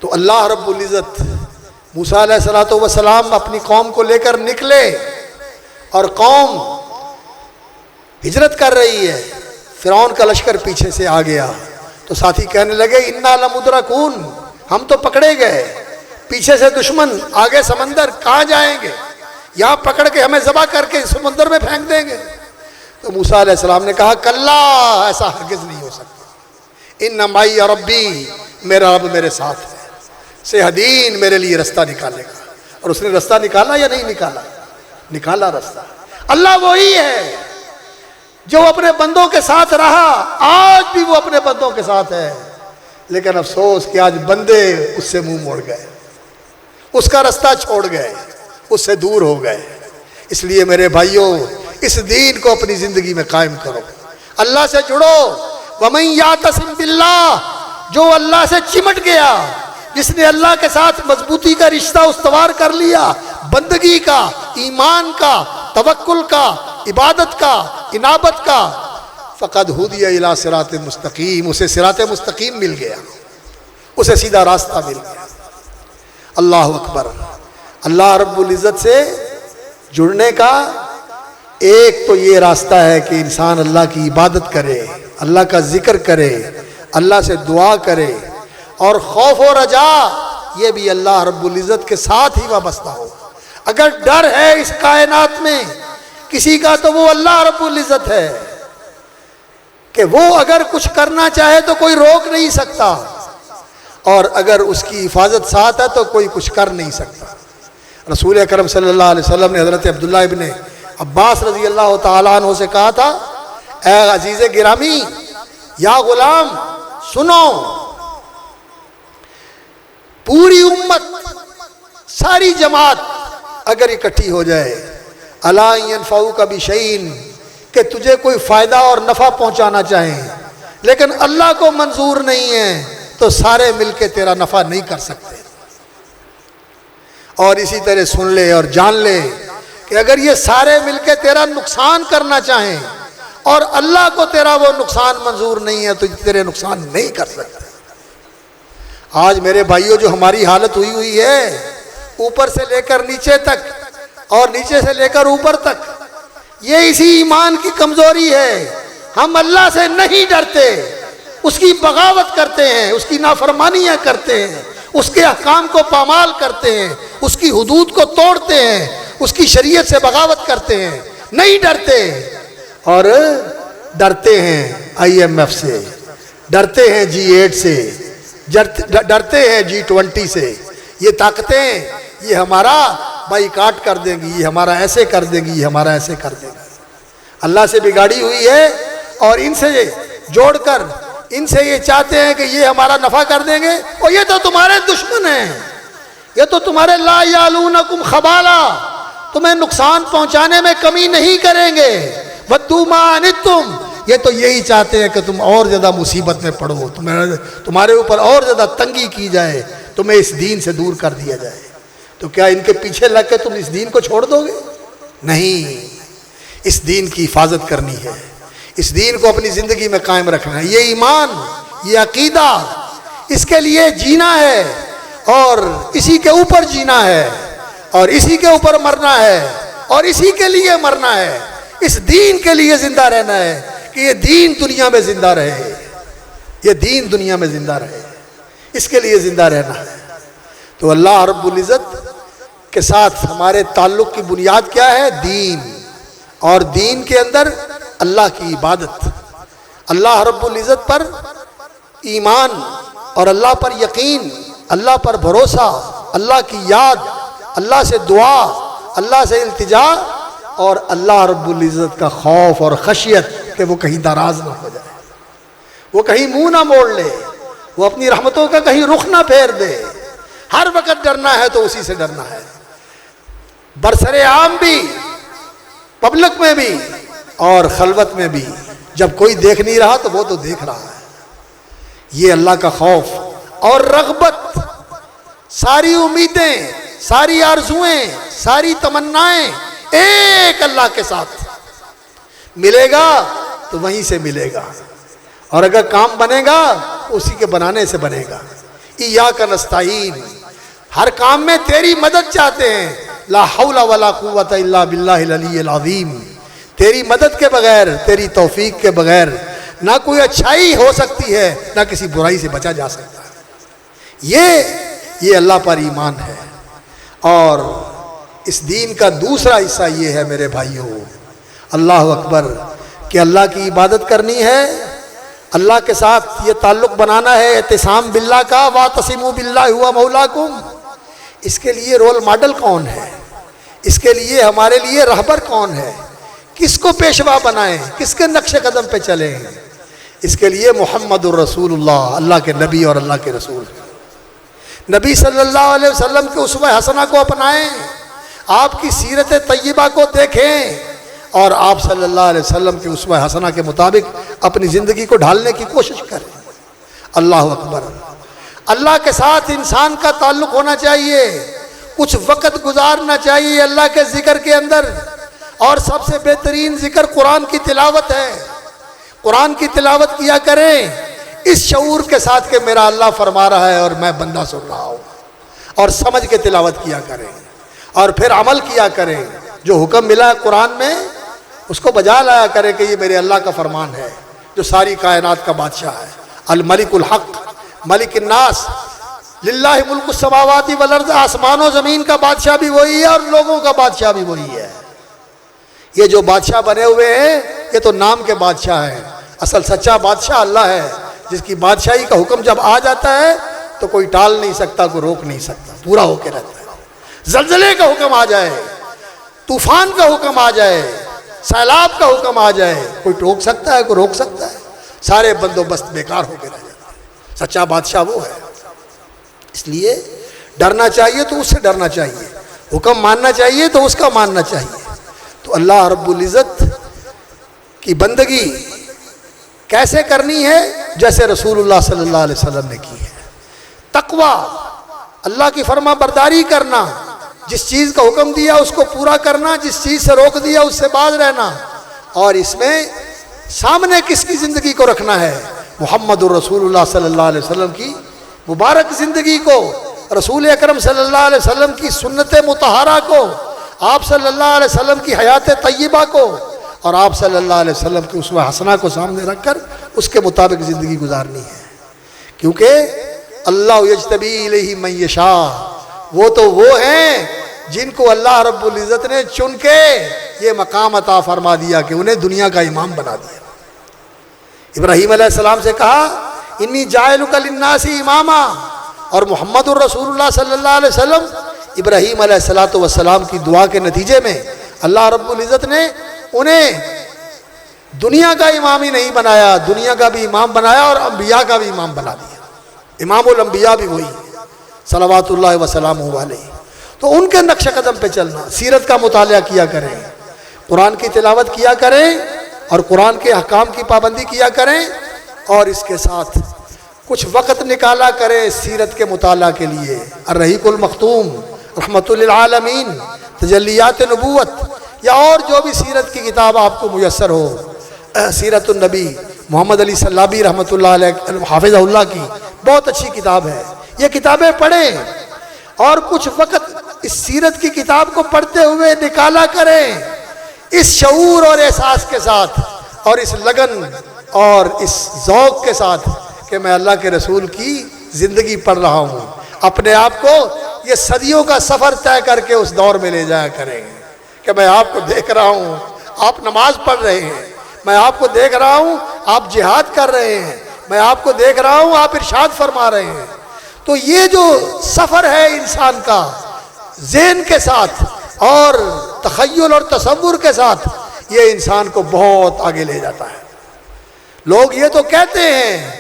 S3: تو اللہ رب العزت موسیٰ علیہ السلام اپنی قوم کو لے کر نکلے اور قوم ہجرت کر رہی ہے، فرعون کا لشکر پیچھے سے آ گیا تو ساتھی کہنے لگے انا لمدرکون، ہم تو پکڑے گئے، پیچھے سے دشمن، آگے سمندر، کہاں جائیں گے؟ یہاں پکڑ کے ہمیں ذبح کر کے سمندر میں پھینک دیں گے۔ تو موسیٰ علیہ السلام نے کہا کلا، ایسا ہرگز نہیں ہو سکتا، ان معی ربی، میرا رب میرے ساتھ ہے، سیہدین، میرے لیے رستہ نکالے گا۔ اور اس نے رستہ نکالا یا نہیں نکالا؟ نکالا رستہ۔ اللہ وہی ہے جو اپنے بندوں کے ساتھ رہا، آج بھی وہ اپنے بندوں کے ساتھ ہے، لیکن افسوس کہ آج بندے اس سے منہ موڑ گئے، اس کا رستہ چھوڑ گئے، اس سے دور ہو گئے۔ اس لیے میرے بھائیوں، اس دین کو اپنی زندگی میں قائم کرو، اللہ سے جڑو۔ وَمَن يَعْتَصِم بِاللَّهِ، جو اللہ سے چمٹ گیا، جس نے اللہ کے ساتھ مضبوطی کا رشتہ استوار کر لیا، بندگی کا، ایمان کا، توکل کا، عبادت کا، انابت کا، فقد ہدی الی صراط مستقیم، اسے صراط مستقیم مل گیا، اسے سیدھا راستہ مل گیا۔ اللہ اکبر۔ اللہ رب العزت سے جڑنے کا ایک تو یہ راستہ ہے کہ انسان اللہ کی عبادت کرے، اللہ کا ذکر کرے، اللہ سے دعا کرے، اور خوف و رجا یہ بھی اللہ رب العزت کے ساتھ ہی وابستہ ہو۔ اگر ڈر ہے اس کائنات میں کسی کا تو وہ اللہ رب العزت ہے، کہ وہ اگر کچھ کرنا چاہے تو کوئی روک نہیں سکتا، اور اگر اس کی حفاظت ساتھ ہے تو کوئی کچھ کر نہیں سکتا۔ رسول اکرم صلی اللہ علیہ وسلم نے حضرت عبداللہ ابن عباس رضی اللہ تعالیٰ عنہ سے کہا تھا، اے عزیز گرامی، یا غلام سنو، پوری امت، ساری جماعت اگر اکٹھی ہو جائے، الا ينفعوک بشیء، کہ تجھے کوئی فائدہ اور نفع پہنچانا چاہیں، لیکن اللہ کو منظور نہیں ہے، تو سارے مل کے تیرا نفع نہیں کر سکتے۔ اور اسی طرح سن لے اور جان لے کہ اگر یہ سارے مل کے تیرا نقصان کرنا چاہیں اور اللہ کو تیرا وہ نقصان منظور نہیں ہے تو تیرے نقصان نہیں کر سکتے۔ آج میرے بھائیوں جو ہماری حالت ہوئی ہے، اوپر سے لے کر نیچے تک اور نیچے سے لے کر اوپر تک، یہ اسی ایمان کی کمزوری ہے۔ ہم اللہ سے نہیں ڈرتے، اس کی بغاوت کرتے ہیں، اس کی نافرمانیاں کرتے ہیں، اس کے احکام کو پامال کرتے ہیں، اس کی حدود کو توڑتے ہیں، اس کی شریعت سے بغاوت کرتے ہیں، نہیں ڈرتے، اور ڈرتے ہیں IMF سے، ڈرتے ہیں G8 سے، ڈرتے ہیں G20 سے۔ یہ طاقتیں یہ ہمارا بائیکاٹ کر دیں گی، یہ ہمارا ایسے کر دیں گی، یہ ہمارا ایسے کر دیں گی۔ اللہ سے بگاڑی ہوئی ہے، اور ان سے جوڑ کر ان سے یہ چاہتے ہیں کہ یہ ہمارا نفع کر دیں گے، اور یہ تو تمہارے دشمن ہیں، یہ تو تمہارے لا یعلونکم خبالا، تمہیں نقصان پہنچانے میں کمی نہیں کریں گے۔ ودوا ما عنتم، یہ تو یہی چاہتے ہیں کہ تم اور زیادہ مصیبت میں پڑو، تمہارے اوپر اور زیادہ تنگی کی جائے، تمہیں اس دین سے دور کر دیا جائے۔ تو کیا ان کے پیچھے لگ کے تم اس دین کو چھوڑ دو گے؟ نہیں، اس دین کی حفاظت کرنی ہے، اس دین کو اپنی زندگی میں قائم رکھنا ہے۔ یہ ایمان، یہ عقیدہ، اس کے لیے جینا ہے، اور اسی کے اوپر جینا ہے، اور اسی کے اوپر مرنا ہے، اور اسی کے لیے مرنا ہے، اس دین کے لیے زندہ رہنا ہے کہ یہ دین دنیا میں زندہ رہے، یہ دین دنیا میں زندہ رہے، اس کے لیے زندہ رہنا ہے۔ تو اللہ رب العزت کے ساتھ ہمارے تعلق کی بنیاد کیا ہے؟ دین، اور دین کے اندر اللہ کی عبادت، اللہ رب العزت پر ایمان، اور اللہ پر یقین، اللہ پر بھروسہ، اللہ کی یاد، اللہ سے دعا، اللہ سے التجا، اور اللہ رب العزت کا خوف اور خشیت کہ وہ کہیں ناراض نہ ہو جائے، وہ کہیں منہ نہ موڑ لے، وہ اپنی رحمتوں کا کہیں رخ نہ پھیر دے۔ ہر وقت ڈرنا ہے تو اسی سے ڈرنا ہے، برسر عام بھی، پبلک میں بھی، اور خلوت میں بھی۔ جب کوئی دیکھ نہیں رہا تو وہ تو دیکھ رہا ہے۔ یہ اللہ کا خوف اور رغبت، ساری امیدیں، ساری آرزوئیں، ساری تمنائیں ایک اللہ کے ساتھ ملے گا تو وہیں سے ملے گا، اور اگر کام بنے گا اسی کے بنانے سے بنے گا۔ ایاک نستعین، ہر کام میں تیری مدد چاہتے ہیں۔ لا حول ولا قوت الا باللہ العلی العظیم، تیری مدد کے بغیر، تیری توفیق کے بغیر نہ کوئی اچھائی ہو سکتی ہے، نہ کسی برائی سے بچا جا سکتا ہے۔ یہ اللہ پر ایمان ہے۔ اور اس دین کا دوسرا حصہ یہ ہے میرے بھائیوں، اللہ اکبر، کہ اللہ کی عبادت کرنی ہے، اللہ کے ساتھ یہ تعلق بنانا ہے اعتصام باللہ کا، واعتصموا باللہ ہوا مولاکم۔ اس کے لیے رول ماڈل کون ہے؟ اس کے لیے ہمارے لیے رہبر کون ہے؟ کس کو پیشوا بنائیں؟ کس کے نقش قدم پہ چلیں؟ اس کے لیے محمد الرسول اللہ، اللہ کے نبی اور اللہ کے رسول، نبی صلی اللہ علیہ وسلم کے اسوہ حسنہ کو اپنائیں، آپ کی سیرت طیبہ کو دیکھیں، اور آپ صلی اللہ علیہ وسلم کے اسوہ حسنہ کے مطابق اپنی زندگی کو ڈھالنے کی کوشش کریں۔ اللہ اکبر۔ اللہ کے ساتھ انسان کا تعلق ہونا چاہیے، کچھ وقت گزارنا چاہیے اللہ کے ذکر کے اندر، اور سب سے بہترین ذکر قرآن کی تلاوت ہے۔ قرآن کی تلاوت کیا کریں اس شعور کے ساتھ کہ میرا اللہ فرما رہا ہے اور میں بندہ سن رہا ہوں، اور سمجھ کے تلاوت کیا کریں اور پھر عمل کیا کریں۔ جو حکم ملا ہے قرآن میں اس کو بجا لایا کریں کہ یہ میرے اللہ کا فرمان ہے جو ساری کائنات کا بادشاہ ہے۔ الملک الحق ملک الناس، للہ ملک السماوات والارض، آسمان و زمین کا بادشاہ بھی وہی ہے اور لوگوں کا بادشاہ بھی وہی ہے۔ یہ جو بادشاہ بنے ہوئے ہیں یہ تو نام کے بادشاہ ہیں، اصل سچا بادشاہ اللہ ہے جس کی بادشاہی کا حکم جب آ جاتا ہے تو کوئی ٹال نہیں سکتا، کوئی روک نہیں سکتا، پورا ہو کے رہتا ہے۔ زلزلے کا حکم آ جائے، طوفان کا حکم آ جائے، سیلاب کا حکم آ جائے، کوئی ٹوک سکتا ہے، کوئی روک سکتا ہے؟ سارے بندوبست بیکار ہو کے رہ جاتا ہے۔ سچا بادشاہ وہ ہے۔ اس لیے ڈرنا چاہیے تو اس سے ڈرنا چاہیے، حکم ماننا چاہیے تو اس کا ماننا چاہیے۔ تو اللہ رب العزت کی بندگی کیسے کرنی ہے؟ جیسے رسول اللہ صلی اللہ علیہ وسلم نے کی ہے۔ تقویٰ، اللہ کی فرما برداری کرنا، جس چیز کا حکم دیا اس کو پورا کرنا، جس چیز سے روک دیا اس سے باز رہنا، اور اس میں سامنے کس کی زندگی کو رکھنا ہے؟ محمد الرسول اللہ صلی اللہ علیہ وسلم کی مبارک زندگی کو، رسول اکرم صلی اللہ علیہ وسلم کی سنت مطہرہ کو، آپ صلی اللہ علیہ وسلم کی حیات طیبہ کو، اور آپ صلی اللہ علیہ وسلم کی اسوہ حسنہ کو سامنے رکھ کر اس کے مطابق زندگی گزارنی ہے۔ کیونکہ اللہ یجتبی الیہ من یشاء، وہ تو وہ ہیں جن کو اللہ رب العزت نے چن کے یہ مقام عطا فرما دیا کہ انہیں دنیا کا امام بنا دیا۔ ابراہیم علیہ السلام سے کہا انی جاعلک للناس اماما، اور محمد الرسول اللہ صلی اللہ علیہ وسلم ابراہیم علیہ السلام کی دعا کے نتیجے میں اللہ رب العزت نے انہیں دنیا کا امام ہی نہیں بنایا، دنیا کا بھی امام بنایا اور انبیاء کا بھی امام بنا دیا۔ امام الانبیاء بھی وہی صلوات اللہ وسلامہ علیہ۔ تو ان کے نقش قدم پہ چلنا، سیرت کا مطالعہ کیا کریں، قرآن کی تلاوت کیا کریں اور قرآن کے احکام کی پابندی کیا کریں، اور اس کے ساتھ کچھ وقت نکالا کریں سیرت کے مطالعہ کے لیے۔ الرحیق المختوم، رحمت للعالمین، تجلیات نبوت، یا اور جو بھی سیرت کی کتاب آپ کو میسر ہو، سیرت النبی محمد علی سلابی رحمۃ اللہ علیہ حافظ اللہ کی بہت اچھی کتاب ہے، یہ کتابیں پڑھیں اور کچھ وقت اس سیرت کی کتاب کو پڑھتے ہوئے نکالا کریں اس شعور اور احساس کے ساتھ اور اس لگن اور اس ذوق کے ساتھ کہ میں اللہ کے رسول کی زندگی پڑھ رہا ہوں۔ اپنے آپ کو یہ صدیوں کا سفر طے کر کے اس دور میں لے جایا کریں کہ میں آپ کو دیکھ رہا ہوں، آپ نماز پڑھ رہے ہیں، میں آپ کو دیکھ رہا ہوں آپ جہاد کر رہے ہیں، میں آپ کو دیکھ رہا ہوں آپ ارشاد فرما رہے ہیں۔ تو یہ جو سفر ہے انسان کا ذہن کے ساتھ اور تخیل اور تصور کے ساتھ، یہ انسان کو بہت آگے لے جاتا ہے۔ لوگ یہ تو کہتے ہیں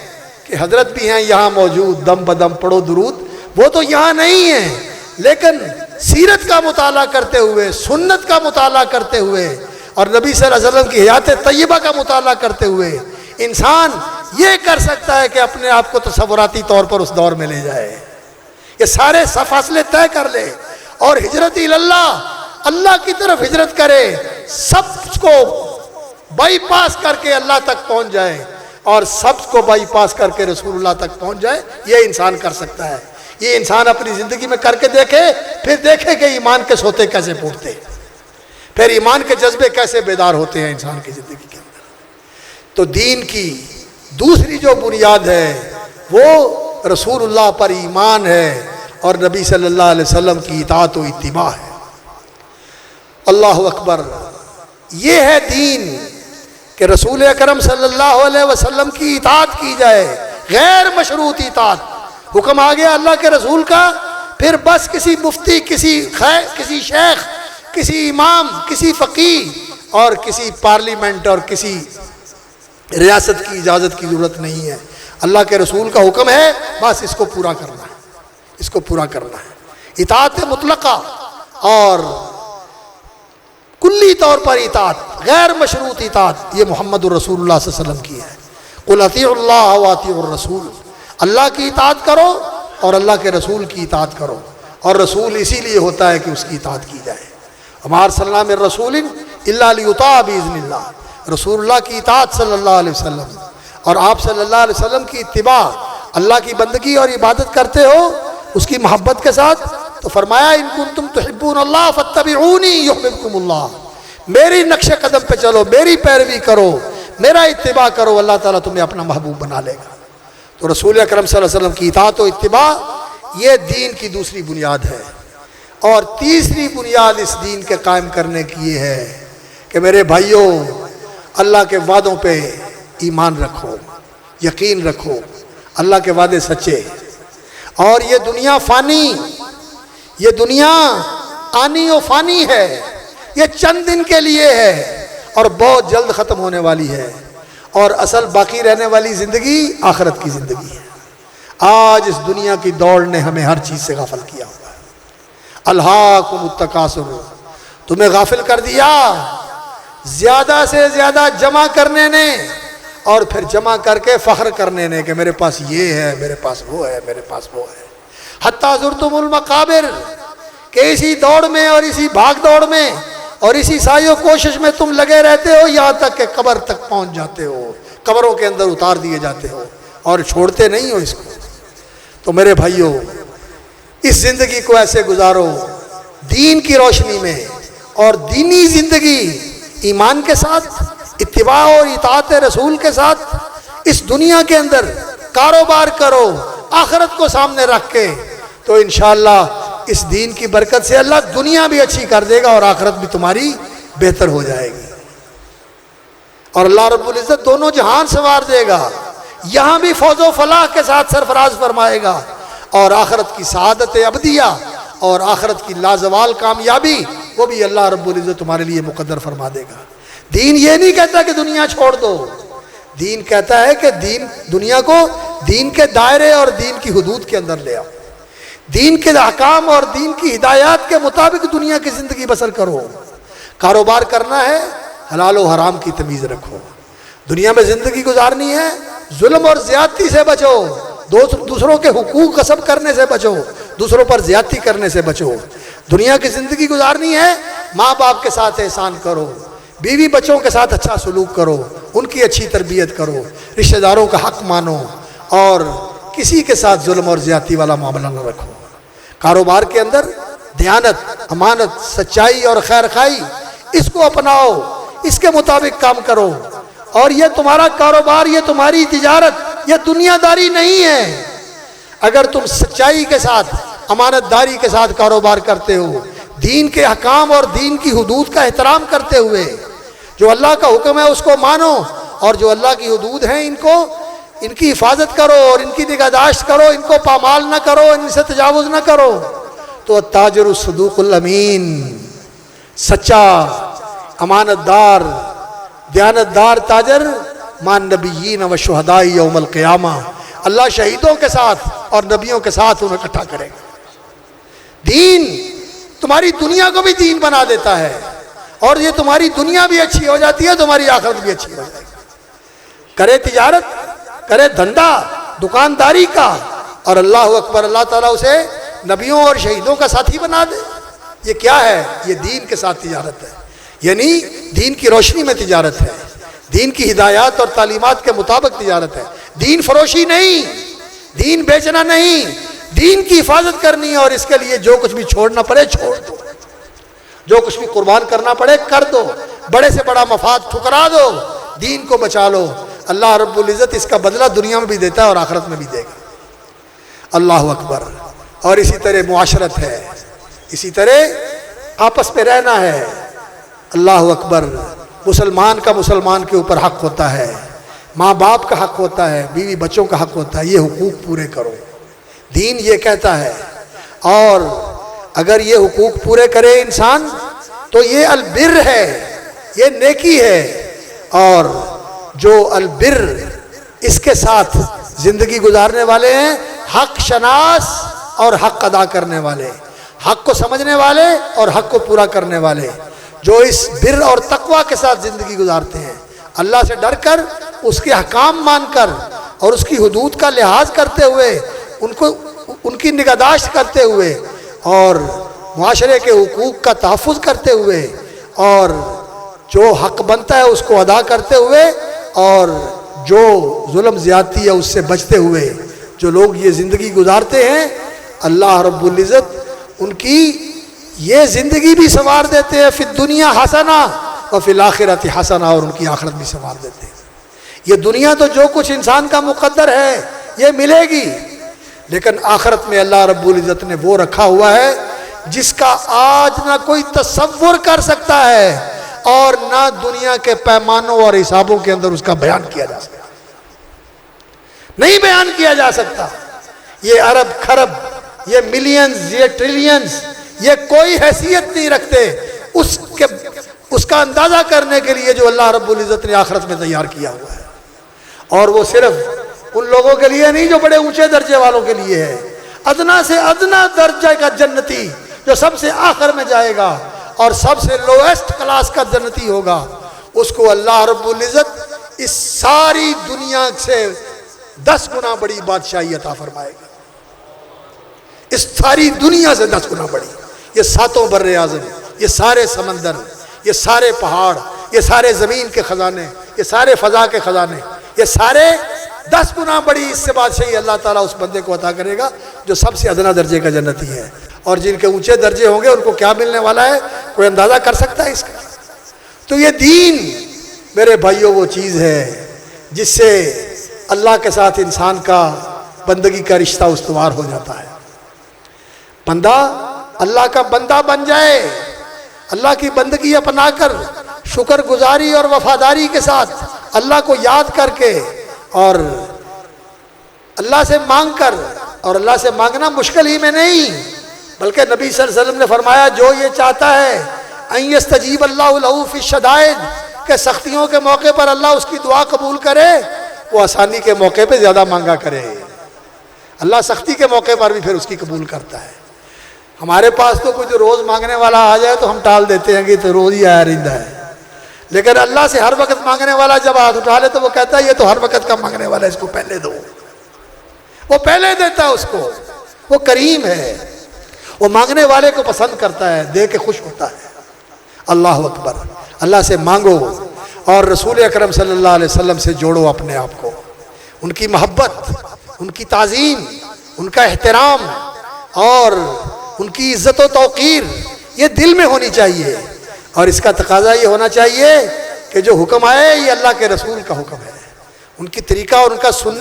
S3: کہ حضرت بھی ہیں یہاں موجود، دم بدم پڑھو درود، وہ تو یہاں نہیں ہیں، لیکن سیرت کا مطالعہ کرتے ہوئے، سنت کا مطالعہ کرتے ہوئے اور نبی صلی اللہ علیہ وسلم کی حیات طیبہ کا مطالعہ کرتے ہوئے انسان یہ کر سکتا ہے کہ اپنے آپ کو تصوراتی طور پر اس دور میں لے جائے، یہ سارے فاصلے طے کر لے اور ہجرت اللہ، اللہ کی طرف ہجرت کرے، سب کو بائی پاس کر کے اللہ تک پہنچ جائے اور سب کو بائی پاس کر کے رسول اللہ تک پہنچ جائے۔ یہ انسان کر سکتا ہے۔ یہ انسان اپنی زندگی میں کر کے دیکھے، پھر دیکھے کہ ایمان کے سوتے کیسے پھوٹتے، پھر ایمان کے جذبے کیسے بیدار ہوتے ہیں انسان کی زندگی کے اندر۔ تو دین کی دوسری جو بنیاد ہے وہ رسول اللہ پر ایمان ہے اور نبی صلی اللہ علیہ وسلم کی اطاعت و اتباع ہے۔ اللہ اکبر، یہ ہے دین کہ رسول اکرم صلی اللہ علیہ وسلم کی اطاعت کی جائے، غیر مشروط اطاعت۔ حکم آ گیا اللہ کے رسول کا، پھر بس کسی مفتی، کسی شیخ، کسی امام، کسی فقیہ اور کسی پارلیمنٹ اور کسی ریاست کی اجازت کی ضرورت نہیں ہے۔ اللہ کے رسول کا حکم ہے، بس اس کو پورا کرنا ہے، اس کو پورا کرنا ہے۔ اطاعت مطلقہ اور کلی طور پر اطاعت، غیر مشروط اطاعت، یہ محمد الرسول اللہ صلی اللہ علیہ وسلم کی ہے۔ قل اطیعوا اللہ واطیعوا الرسول، اللہ کی اطاعت کرو اور اللہ کے رسول کی اطاعت کرو، اور رسول اسی لیے ہوتا ہے کہ اس کی اطاعت کی جائے۔ وما ارسلنا من رسول الا لیطاع باذن اللہ، رسول اللہ کی اطاعت صلی اللہ علیہ وسلم اور آپ صلی اللہ علیہ وسلم کی اتباع، اللہ کی بندگی اور عبادت کرتے ہو اس کی محبت کے ساتھ، تو فرمایا ان کنتم تحبون اللہ فاتبعونی یحببکم اللہ، میری نقش قدم پہ چلو، میری پیروی کرو، میرا اتباع کرو، اللہ تعالیٰ تمہیں اپنا محبوب بنا لے گا۔ تو رسول اکرم صلی اللہ علیہ وسلم کی اطاعت و اتباع یہ دین کی دوسری بنیاد ہے۔ اور تیسری بنیاد اس دین کے قائم کرنے کی یہ ہے کہ میرے بھائیوں، اللہ کے وعدوں پہ ایمان رکھو، یقین رکھو، اللہ کے وعدے سچے، اور یہ دنیا فانی، یہ دنیا آنی و فانی ہے، یہ چند دن کے لیے ہے اور بہت جلد ختم ہونے والی ہے، اور اصل باقی رہنے والی زندگی آخرت کی زندگی ہے۔ آج اس دنیا کی دوڑ نے ہمیں ہر چیز سے غافل کیا ہوا ہے۔ الہاکم التکاثر، تمہیں غافل کر دیا زیادہ سے زیادہ جمع کرنے نے، اور پھر جمع کر کے فخر کرنے نے کہ میرے پاس یہ ہے، میرے پاس وہ ہے، میرے پاس وہ ہے۔ حتیٰ زرتم المقابر، کہ اسی دوڑ میں اور اسی بھاگ دوڑ میں اور اسی سعی و کوشش میں تم لگے رہتے ہو، یہاں تک کہ قبر تک پہنچ جاتے ہو، قبروں کے اندر اتار دیے جاتے ہو اور چھوڑتے نہیں ہو اس کو۔ تو میرے بھائیوں، اس زندگی کو ایسے گزارو دین کی روشنی میں، اور دینی زندگی ایمان کے ساتھ، اتباع اور اطاعت رسول کے ساتھ اس دنیا کے اندر کاروبار کرو آخرت کو سامنے رکھ کے، تو انشاءاللہ اس دین کی برکت سے اللہ دنیا بھی اچھی کر دے گا اور آخرت بھی تمہاری بہتر ہو جائے گی، اور اللہ رب العزت دونوں جہان سنوار دے گا، یہاں بھی فوز و فلاح کے ساتھ سرفراز فرمائے گا، اور آخرت کی سعادت ابدیہ اور آخرت کی لازوال کامیابی وہ بھی اللہ رب العزت تمہارے لیے مقدر فرما دے گا۔ دین یہ نہیں کہتا کہ دنیا چھوڑ دو، دین کہتا ہے کہ دنیا کو دین کے دائرے اور دین کی حدود کے اندر لے آؤ، دین کے احکام اور دین کی ہدایات کے مطابق دنیا کی زندگی بسر کرو۔ کاروبار کرنا ہے، حلال و حرام کی تمیز رکھو۔ دنیا میں زندگی گزارنی ہے، ظلم اور زیادتی سے بچو، دوسروں کے حقوق غصب کرنے سے بچو، دوسروں پر زیادتی کرنے سے بچو۔ دنیا کی زندگی گزارنی ہے، ماں باپ کے ساتھ احسان کرو، بیوی بچوں کے ساتھ اچھا سلوک کرو، ان کی اچھی تربیت کرو، رشتہ داروں کا حق مانو، اور کسی کے ساتھ ظلم اور زیادتی والا معاملہ نہ رکھو۔ کاروبار کے اندر دیانت، امانت، سچائی اور خیر خواہی اس کو اپناؤ، اس کے مطابق کام کرو، اور یہ تمہارا کاروبار، یہ تمہاری تجارت، یہ دنیا داری نہیں ہے۔ اگر تم سچائی کے ساتھ، امانت داری کے ساتھ کاروبار کرتے ہو، دین کے احکام اور دین کی حدود کا احترام کرتے ہوئے، جو اللہ کا حکم ہے اس کو مانو، اور جو اللہ کی حدود ہیں ان کی حفاظت کرو اور ان کی نگہداشت کرو، ان کو پامال نہ کرو، ان سے تجاوز نہ کرو، تو التاجر الصدوق الامین، سچا، امانت دار، دیانتدار تاجر مع النبیین و شہداء یوم القیامہ، اللہ شہیدوں کے ساتھ اور نبیوں کے ساتھ انہیں اکٹھا کرے گا۔ دین تمہاری دنیا کو بھی دین بنا دیتا ہے، اور یہ تمہاری دنیا بھی اچھی ہو جاتی ہے، تمہاری آخرت بھی اچھی ہو جائے گی۔ کرے تجارت، کرے دھندا دکانداری کا، اور اللہ اکبر، اللہ تعالیٰ اسے نبیوں اور شہیدوں کا ساتھی بنا دے۔ یہ کیا ہے؟ یہ دین کے ساتھ تجارت ہے، یعنی دین کی روشنی میں تجارت ہے، دین کی ہدایات اور تعلیمات کے مطابق تجارت ہے۔ دین فروشی نہیں، دین بیچنا نہیں، دین کی حفاظت کرنی ہے، اور اس کے لیے جو کچھ بھی چھوڑنا پڑے چھوڑ دو، جو کچھ بھی قربان کرنا پڑے کر دو، بڑے سے بڑا مفاد ٹھکرا دو، دین کو بچا لو۔ اللہ رب العزت اس کا بدلہ دنیا میں بھی دیتا ہے اور آخرت میں بھی دے گا۔ اللہ اکبر۔ اور اسی طرح معاشرت ہے، اسی طرح آپس میں رہنا ہے۔ اللہ اکبر۔ مسلمان کا مسلمان کے اوپر حق ہوتا ہے، ماں باپ کا حق ہوتا ہے، بیوی بچوں کا حق ہوتا ہے، یہ حقوق پورے کرو، دین یہ کہتا ہے۔ اور اگر یہ حقوق پورے کرے انسان تو یہ البر ہے، یہ نیکی ہے، اور جو البر اس کے ساتھ زندگی گزارنے والے ہیں، حق شناس اور حق ادا کرنے والے، حق کو سمجھنے والے اور حق کو پورا کرنے والے، جو اس بر اور تقوی کے ساتھ زندگی گزارتے ہیں، اللہ سے ڈر کر، اس کے احکام مان کر اور اس کی حدود کا لحاظ کرتے ہوئے، ان کی نگہداشت کرتے ہوئے، اور معاشرے کے حقوق کا تحفظ کرتے ہوئے، اور جو حق بنتا ہے اس کو ادا کرتے ہوئے اور جو ظلم زیادتی ہے اس سے بچتے ہوئے جو لوگ یہ زندگی گزارتے ہیں، اللہ رب العزت ان کی یہ زندگی بھی سنوار دیتے ہیں، فی الدنیا حسنہ اور فی الآخرۃ حسنہ، اور ان کی آخرت بھی سنوار دیتے ہیں۔ یہ دنیا تو جو کچھ انسان کا مقدر ہے یہ ملے گی، لیکن آخرت میں اللہ رب العزت نے وہ رکھا ہوا ہے جس کا آج نہ کوئی تصور کر سکتا ہے اور نہ دنیا کے پیمانوں اور حسابوں کے اندر اس کا بیان کیا جا سکتا، نہیں بیان کیا جا سکتا۔ یہ ارب خرب، یہ ملینز، یہ ٹریلینز، یہ کوئی حیثیت نہیں رکھتے اس کا اندازہ کرنے کے لیے جو اللہ رب العزت نے آخرت میں تیار کیا ہوا ہے۔ اور وہ صرف ان لوگوں کے لیے نہیں جو بڑے اونچے درجے والوں کے لیے ہے، ادنا سے ادنا درجہ کا جنتی جو سب سے آخر میں جائے گا اور سب سے لویسٹ کلاس کا جنتی ہوگا، اس کو اللہ رب العزت اس ساری دنیا سے 10 گنا بڑی بادشاہی عطا فرمائے گا، اس ساری دنیا سے 10 گنا بڑی۔ یہ 7 بر اعظم، یہ سارے سمندر، یہ سارے پہاڑ، یہ سارے زمین کے خزانے، یہ سارے فضا کے خزانے، یہ سارے 10 گنا بڑی اس سے بادشاہی اللہ تعالیٰ اس بندے کو عطا کرے گا جو سب سے ادنا درجے کا جنتی ہے۔ اور جن کے اونچے درجے ہوں گے ان کو کیا ملنے والا ہے کوئی اندازہ کر سکتا ہے اس کا؟ تو یہ دین میرے بھائیوں وہ چیز ہے جس سے اللہ کے ساتھ انسان کا بندگی کا رشتہ استوار ہو جاتا ہے۔ بندہ اللہ کا بندہ بن جائے، اللہ کی بندگی اپنا کر شکر گزاری اور وفاداری کے ساتھ اللہ کو یاد کر کے اور اللہ سے مانگ کر، اور اللہ سے مانگنا مشکل ہی میں نہیں بلکہ نبی صلی اللہ علیہ وسلم نے فرمایا جو یہ چاہتا ہے ان یستجیب اللہ لہ فی الشدائد، کہ سختیوں کے موقع پر اللہ اس کی دعا قبول کرے، وہ آسانی کے موقع پہ زیادہ مانگا کرے، اللہ سختی کے موقع پر بھی پھر اس کی قبول کرتا ہے۔ ہمارے پاس تو کوئی جو روز مانگنے والا آ جائے تو ہم ٹال دیتے ہیں کہ تو روز ہی آیا رہتا ہے، لیکن اللہ سے ہر وقت مانگنے والا جب ہاتھ اٹھا لے تو وہ کہتا ہے یہ تو ہر وقت کا مانگنے والا ہے، اس کو پہلے دو، وہ پہلے دیتا ہے اس کو، وہ کریم ہے، وہ مانگنے والے کو پسند کرتا ہے، دے کے خوش ہوتا ہے۔ اللہ اکبر، اللہ سے مانگو اور رسول اکرم صلی اللہ علیہ وسلم سے جوڑو اپنے آپ کو، ان کی محبت، ان کی تعظیم، ان کا احترام اور ان کی عزت و توقیر یہ دل میں ہونی چاہیے، اور اس کا تقاضا یہ ہونا چاہیے کہ جو حکم آئے یہ اللہ کے رسول کا حکم ہے، ان کی طریقہ اور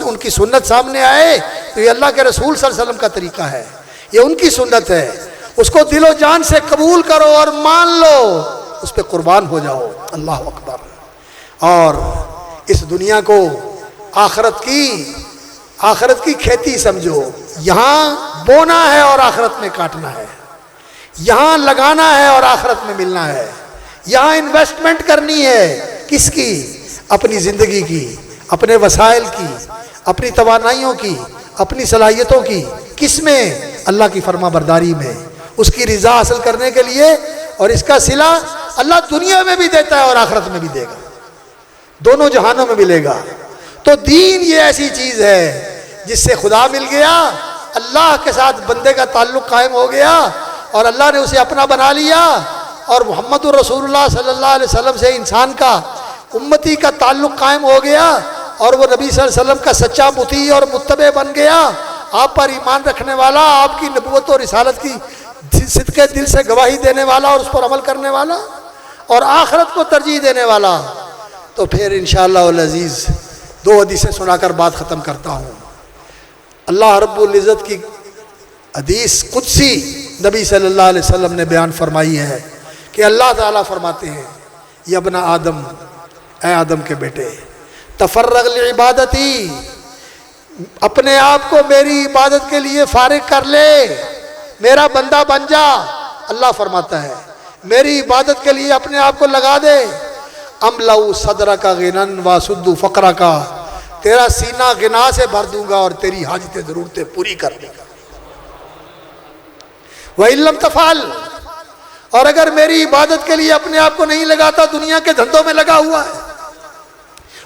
S3: ان کی سنت سامنے آئے تو یہ اللہ کے رسول صلی اللہ علیہ وسلم کا طریقہ ہے، یہ ان کی سنت ہے، اس کو دل و جان سے قبول کرو اور مان لو، اس پہ قربان ہو جاؤ۔ اللہ اکبر۔ اور اس دنیا کو آخرت کی کھیتی سمجھو، یہاں بونا ہے اور آخرت میں کاٹنا ہے، یہاں لگانا ہے اور آخرت میں ملنا ہے، یہاں انویسٹمنٹ کرنی ہے، کس کی؟ اپنی زندگی کی، اپنے وسائل کی، اپنی توانائیوں کی، اپنی صلاحیتوں کی، کس میں؟ اللہ کی فرما برداری میں، اس کی رضا حاصل کرنے کے لیے، اور اس کا صلہ اللہ دنیا میں بھی دیتا ہے اور آخرت میں بھی دے گا، دونوں جہانوں میں ملے گا۔ تو دین یہ ایسی چیز ہے جس سے خدا مل گیا، اللہ کے ساتھ بندے کا تعلق قائم ہو گیا اور اللہ نے اسے اپنا بنا لیا، اور محمد الرسول اللہ صلی اللہ علیہ وسلم سے انسان کا امتی کا تعلق قائم ہو گیا، اور وہ نبی صلی اللہ علیہ وسلم کا سچا مطیع اور متبع بن گیا، آپ پر ایمان رکھنے والا، آپ کی نبوت اور رسالت کی صدق دل سے گواہی دینے والا اور اس پر عمل کرنے والا اور آخرت کو ترجیح دینے والا۔ تو پھر انشاءاللہ العزیز 2 حدیثیں سنا کر بات ختم کرتا ہوں۔ اللہ رب العزت کی حدیث قدسی نبی صلی اللہ علیہ وسلم نے بیان فرمائی ہے کہ اللہ تعالیٰ فرماتے ہیں یا ابن آدم، اے آدم کے بیٹے، تفرغ لعبادتی، اپنے آپ کو میری عبادت کے لیے فارغ کر لے، میرا بندہ بن جا۔ اللہ فرماتا ہے میری عبادت کے لیے اپنے آپ کو لگا دے، املؤ صدرک غنن واسد فقرک، تیرا سینہ غنا سے بھر دوں گا اور تیری حاجتیں ضرورتیں پوری کر دوں گا۔ وَإِن لَمْ تَفْعَلْ، اور اگر میری عبادت کے لیے اپنے آپ کو نہیں لگاتا، دنیا کے دھندوں میں لگا ہوا ہے،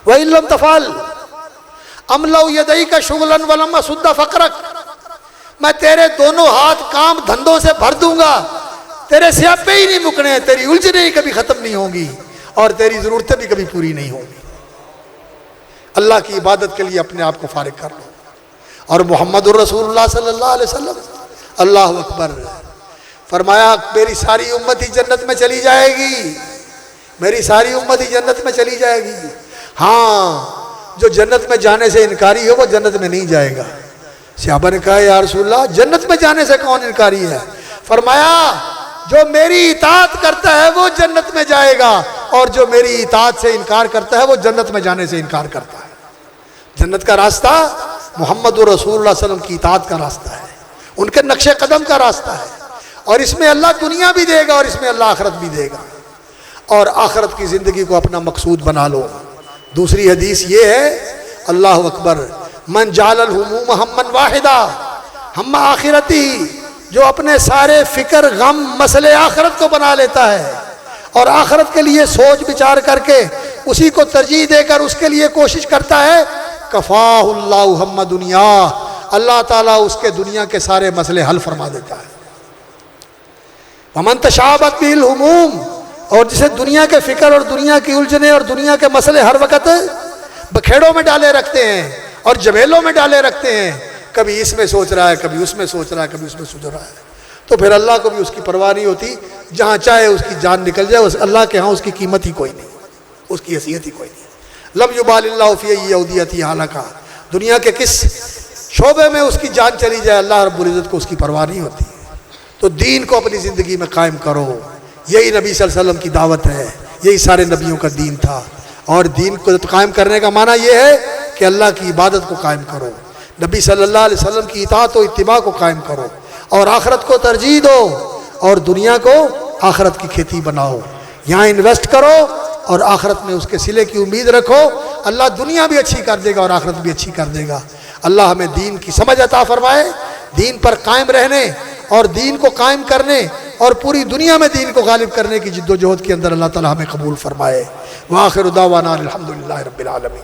S3: وَإِن لَمْ تَفْعَلْ أَمْلَأُ يَدَيْكَ شُغْلًا وَلَمْ أَسُدَّ فَقْرَكَ، میں تیرے دونوں ہاتھ کام دھندوں سے بھر دوں گا، تیرے سیاپے ہی نہیں مکنے، تیری الجھنیں ہی کبھی ختم نہیں ہوں گی، اور تیری ضرورتیں بھی کبھی پوری نہیں ہوں گی۔ اللہ کی عبادت کے لیے اپنے آپ کو فارغ کر لو۔ اور محمد الرسول اللہ صلی اللہ علیہ وسلم، اللہ اکبر، فرمایا میری ساری امت ہی جنت میں چلی جائے گی، میری ساری امت ہی جنت میں چلی جائے گی، ہاں جو جنت میں جانے سے انکاری ہو وہ جنت میں نہیں جائے گا۔ صحابہ نے کہا یا رسول اللہ جنت میں جانے سے کون انکاری ہے؟ فرمایا جو میری اطاعت کرتا ہے وہ جنت میں جائے گا، اور جو میری اطاعت سے انکار کرتا ہے وہ جنت میں جانے سے انکار کرتا ہے۔ جنت کا راستہ محمد رسول اللہ صلی اللہ علیہ وسلم کی اطاعت کا راستہ ہے، ان کے نقش قدم کا راستہ ہے، اور اس میں اللہ دنیا بھی دے گا اور اس میں اللہ آخرت بھی دے گا، اور آخرت کی زندگی کو اپنا مقصود بنا لو۔ دوسری حدیث یہ ہے، اللہ اکبر، من جعل الہموم ہما واحدا ہم آخرتی، جو اپنے سارے فکر غم مسئلے آخرت کو بنا لیتا ہے اور آخرت کے لیے سوچ بچار کر کے اسی کو ترجیح دے کر اس کے لیے کوشش کرتا ہے، کفاہ اللہ ہم دنیا، اللہ تعالیٰ اس کے دنیا کے سارے مسئلے حل فرما دیتا ہے۔ ومن تشابہت بہ الہموم، اور جسے دنیا کے فکر اور دنیا کی الجھنیں اور دنیا کے مسئلے ہر وقت بکھیڑوں میں ڈالے رکھتے ہیں اور جھمیلوں میں ڈالے رکھتے ہیں، کبھی اس میں سوچ رہا ہے، کبھی اس میں سوچ رہا ہے، کبھی اس میں سوچ رہا ہے، تو پھر اللہ کو بھی اس کی پرواہ نہیں ہوتی، جہاں چاہے اس کی جان نکل جائے، اللہ کے ہاں اس کی قیمت ہی کوئی نہیں، اس کی حیثیت ہی کوئی نہیں۔ لم یبال اللہ فی ای اودیتی حالکا، دنیا کے کس شعبے میں اس کی جان چلی جائے اللہ رب العزت کو اس کی پرواہ نہیں ہوتی۔ تو دین کو اپنی زندگی میں قائم کرو، یہی نبی صلی اللہ علیہ وسلم کی دعوت ہے، یہی سارے نبیوں کا دین تھا، اور دین کو قائم کرنے کا معنی یہ ہے کہ اللہ کی عبادت کو قائم کرو، نبی صلی اللہ علیہ وسلم کی اطاعت و اتباع کو قائم کرو، اور آخرت کو ترجیح دو، اور دنیا کو آخرت کی کھیتی بناؤ، یہاں انویسٹ کرو اور آخرت میں اس کے صلے کی امید رکھو، اللہ دنیا بھی اچھی کر دے گا اور آخرت بھی اچھی کر دے گا۔ اللہ ہمیں دین کی سمجھ عطا فرمائے، دین پر قائم رہنے اور دین کو قائم کرنے اور پوری دنیا میں دین کو غالب کرنے کی جد و جہد کے اندر اللہ تعالی ہمیں قبول فرمائے۔ وآخر دعوانا الحمدللہ رب العالمین۔